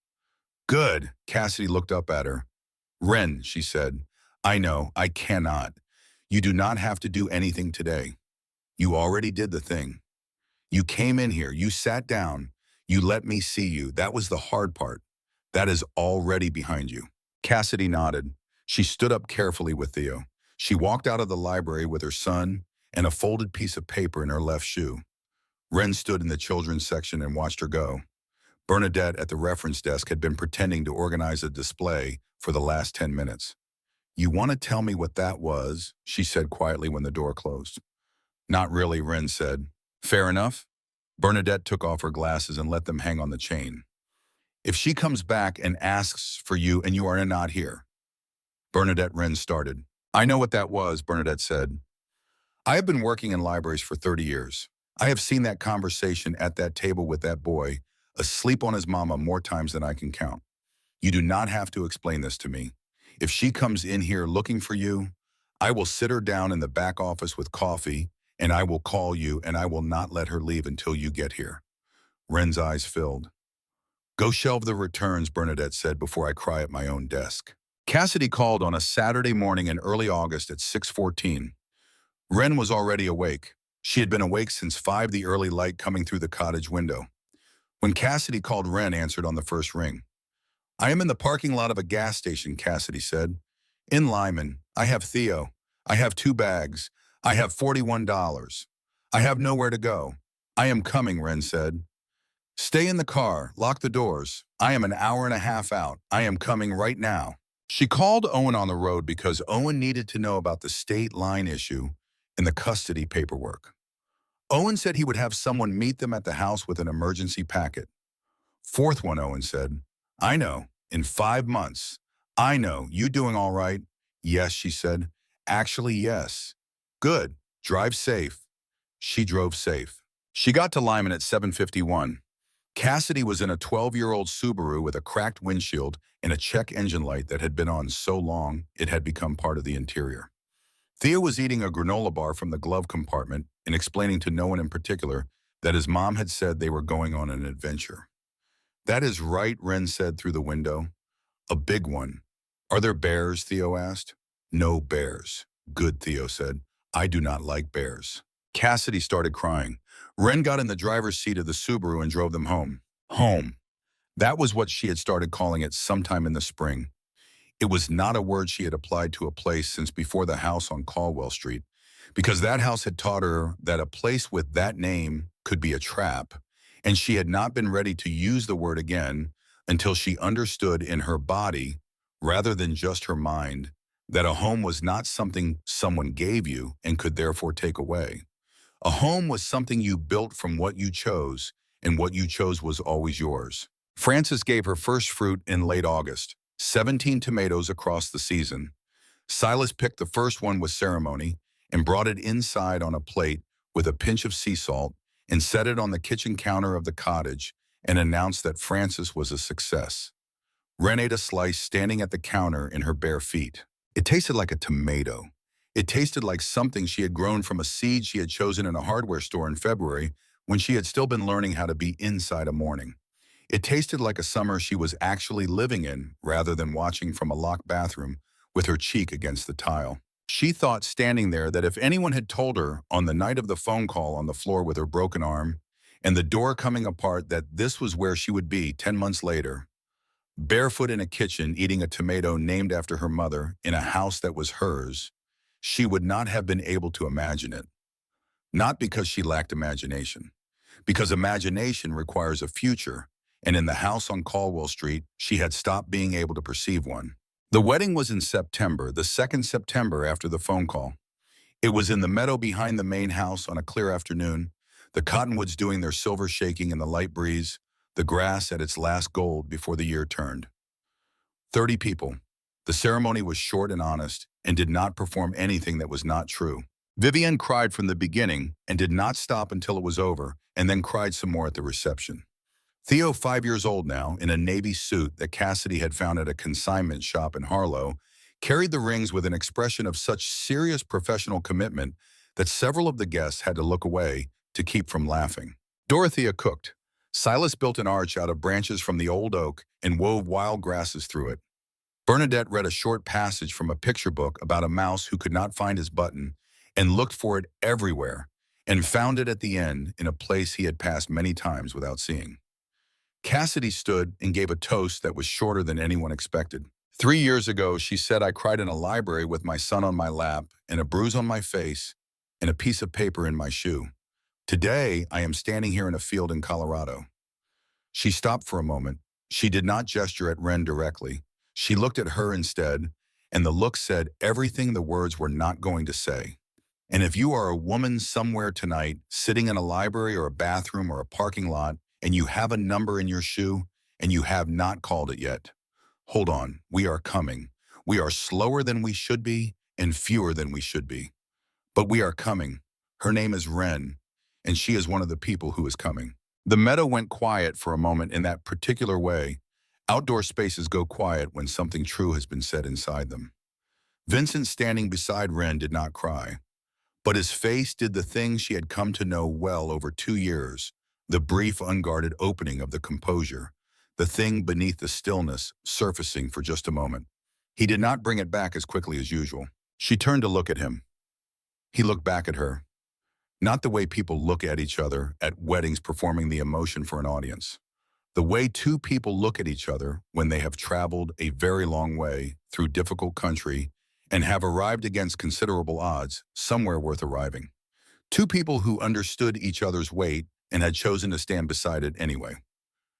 "Good." Cassidy looked up at her. "Wren," she said, "I know, I cannot. You do not have to do anything today. You already did the thing. You came in here, you sat down, you let me see you. That was the hard part. That is already behind you." Cassidy nodded. She stood up carefully with Theo. She walked out of the library with her son and a folded piece of paper in her left shoe. Wren stood in the children's section and watched her go. Bernadette at the reference desk had been pretending to organize a display for the last 10 minutes. "You want to tell me what that was?" she said quietly when the door closed. "Not really," Wren said. "Fair enough." Bernadette took off her glasses and let them hang on the chain. "If she comes back and asks for you and you are not here." Bernadette Wren started. "I know what that was," Bernadette said. "I have been working in libraries for 30 years. I have seen that conversation at that table with that boy, asleep on his mama, more times than I can count. You do not have to explain this to me. If she comes in here looking for you, I will sit her down in the back office with coffee, and I will call you, and I will not let her leave until you get here." Wren's eyes filled. "Go shelve the returns," Bernadette said, "before I cry at my own desk." Cassidy called on a Saturday morning in early August at 6:14. Wren was already awake. She had been awake since 5, the early light coming through the cottage window. When Cassidy called, Wren answered on the first ring. "I am in the parking lot of a gas station," Cassidy said. "In Lyman. I have Theo. I have 2 bags. I have $41. I have nowhere to go." "I am coming," Wren said. "Stay in the car. Lock the doors. I am an hour and a half out. I am coming right now." She called Owen on the road because Owen needed to know about the state line issue and the custody paperwork. Owen said he would have someone meet them at the house with an emergency packet. "Fourth one," Owen said. "I know. In 5 months. I know. You doing all right?" "Yes," she said. "Actually, yes." "Good. Drive safe." She drove safe. She got to Lyman at 7:51. Cassidy was in a 12-year-old Subaru with a cracked windshield and a check engine light that had been on so long it had become part of the interior. Theo was eating a granola bar from the glove compartment and explaining to no one in particular that his mom had said they were going on an adventure. "That is right," Wren said through the window. "A big one." "Are there bears?" Theo asked. "No bears." "Good," Theo said. "I do not like bears." Cassidy started crying. Wren got in the driver's seat of the Subaru and drove them home. Home. That was what she had started calling it sometime in the spring. It was not a word she had applied to a place since before the house on Caldwell Street, because that house had taught her that a place with that name could be a trap, and she had not been ready to use the word again until she understood in her body, rather than just her mind, that a home was not something someone gave you and could therefore take away. A home was something you built from what you chose, and what you chose was always yours. Frances gave her first fruit in late August, 17 tomatoes across the season. Silas picked the first one with ceremony and brought it inside on a plate with a pinch of sea salt and set it on the kitchen counter of the cottage and announced that Frances was a success. Wren ate a slice standing at the counter in her bare feet. It tasted like a tomato. It tasted like something she had grown from a seed she had chosen in a hardware store in February when she had still been learning how to be inside a morning. It tasted like a summer she was actually living in rather than watching from a locked bathroom with her cheek against the tile. She thought standing there that if anyone had told her on the night of the phone call on the floor with her broken arm and the door coming apart that this was where she would be 10 months later, barefoot in a kitchen eating a tomato named after her mother in a house that was hers, she would not have been able to imagine it. Not because she lacked imagination, because imagination requires a future, and in the house on Caldwell Street, she had stopped being able to perceive one. The wedding was in September, the 2nd September after the phone call. It was in the meadow behind the main house on a clear afternoon, the cottonwoods doing their silver shaking in the light breeze, the grass at its last gold before the year turned. 30 people. The ceremony was short and honest and did not perform anything that was not true. Vivienne cried from the beginning and did not stop until it was over, and then cried some more at the reception. Theo, 5 years old now, in a navy suit that Cassidy had found at a consignment shop in Harlow, carried the rings with an expression of such serious professional commitment that several of the guests had to look away to keep from laughing. Dorothea cooked. Silas built an arch out of branches from the old oak and wove wild grasses through it. Bernadette read a short passage from a picture book about a mouse who could not find his button and looked for it everywhere and found it at the end in a place he had passed many times without seeing. Cassidy stood and gave a toast that was shorter than anyone expected. 3 years ago, she said, I cried in a library with my son on my lap and a bruise on my face and a piece of paper in my shoe. Today, I am standing here in a field in Colorado. She stopped for a moment. She did not gesture at Ren directly. She looked at her instead, and the look said everything the words were not going to say. And if you are a woman somewhere tonight, sitting in a library or a bathroom or a parking lot, and you have a number in your shoe, and you have not called it yet, hold on, we are coming. We are slower than we should be and fewer than we should be. But we are coming. Her name is Ren, and she is one of the people who is coming. The meadow went quiet for a moment in that particular way. Outdoor spaces go quiet when something true has been said inside them. Vincent, standing beside Ren, did not cry. But his face did the thing she had come to know well over 2 years, the brief, unguarded opening of the composure, the thing beneath the stillness surfacing for just a moment. He did not bring it back as quickly as usual. She turned to look at him. He looked back at her. Not the way people look at each other at weddings performing the emotion for an audience. The way two people look at each other when they have traveled a very long way through difficult country and have arrived against considerable odds, somewhere worth arriving. Two people who understood each other's weight and had chosen to stand beside it anyway.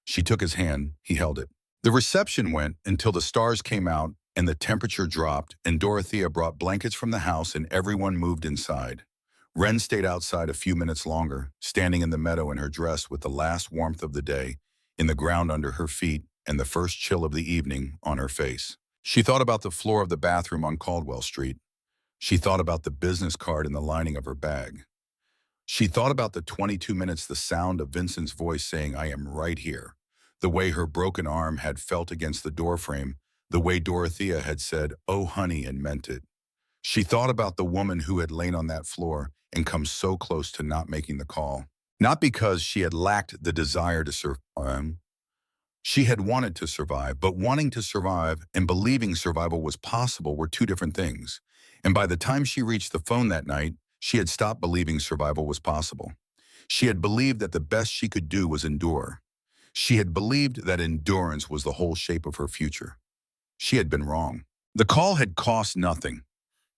She took his hand, he held it. The reception went until the stars came out and the temperature dropped and Dorothea brought blankets from the house and everyone moved inside. Ren stayed outside a few minutes longer, standing in the meadow in her dress with the last warmth of the day in the ground under her feet and the first chill of the evening on her face. She thought about the floor of the bathroom on Caldwell Street. She thought about the business card in the lining of her bag. She thought about the 22 minutes, the sound of Vincent's voice saying, "I am right here," the way her broken arm had felt against the doorframe, the way Dorothea had said, "Oh, honey," and meant it. She thought about the woman who had lain on that floor and come so close to not making the call. Not because she had lacked the desire to survive. She had wanted to survive, but wanting to survive and believing survival was possible were two different things. And by the time she reached the phone that night, she had stopped believing survival was possible. She had believed that the best she could do was endure. She had believed that endurance was the whole shape of her future. She had been wrong. The call had cost nothing.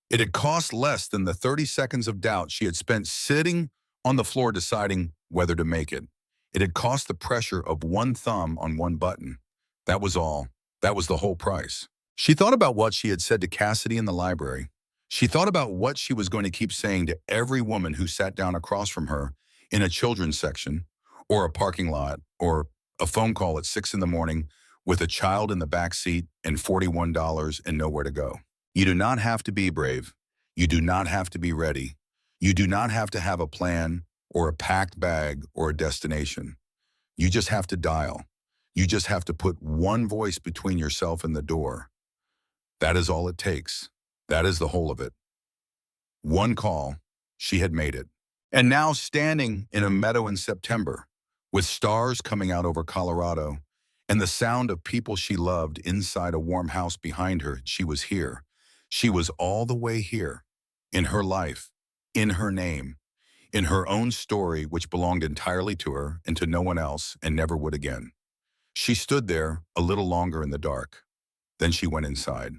It had cost less than the 30 seconds of doubt she had spent sitting on the floor deciding whether to make it. It had cost the pressure of one thumb on one button. That was all. That was the whole price. She thought about what she had said to Cassidy in the library. She thought about what she was going to keep saying to every woman who sat down across from her in a children's section, or a parking lot, or a phone call at 6 in the morning with a child in the back seat and $41 and nowhere to go. You do not have to be brave. You do not have to be ready. You do not have to have a plan or a packed bag or a destination. You just have to dial. You just have to put one voice between yourself and the door. That is all it takes. That is the whole of it. One call, she had made it. And now, standing in a meadow in September, with stars coming out over Colorado, and the sound of people she loved inside a warm house behind her, she was here. She was all the way here, in her life, in her name, in her own story which belonged entirely to her and to no one else and never would again. She stood there a little longer in the dark. Then she went inside.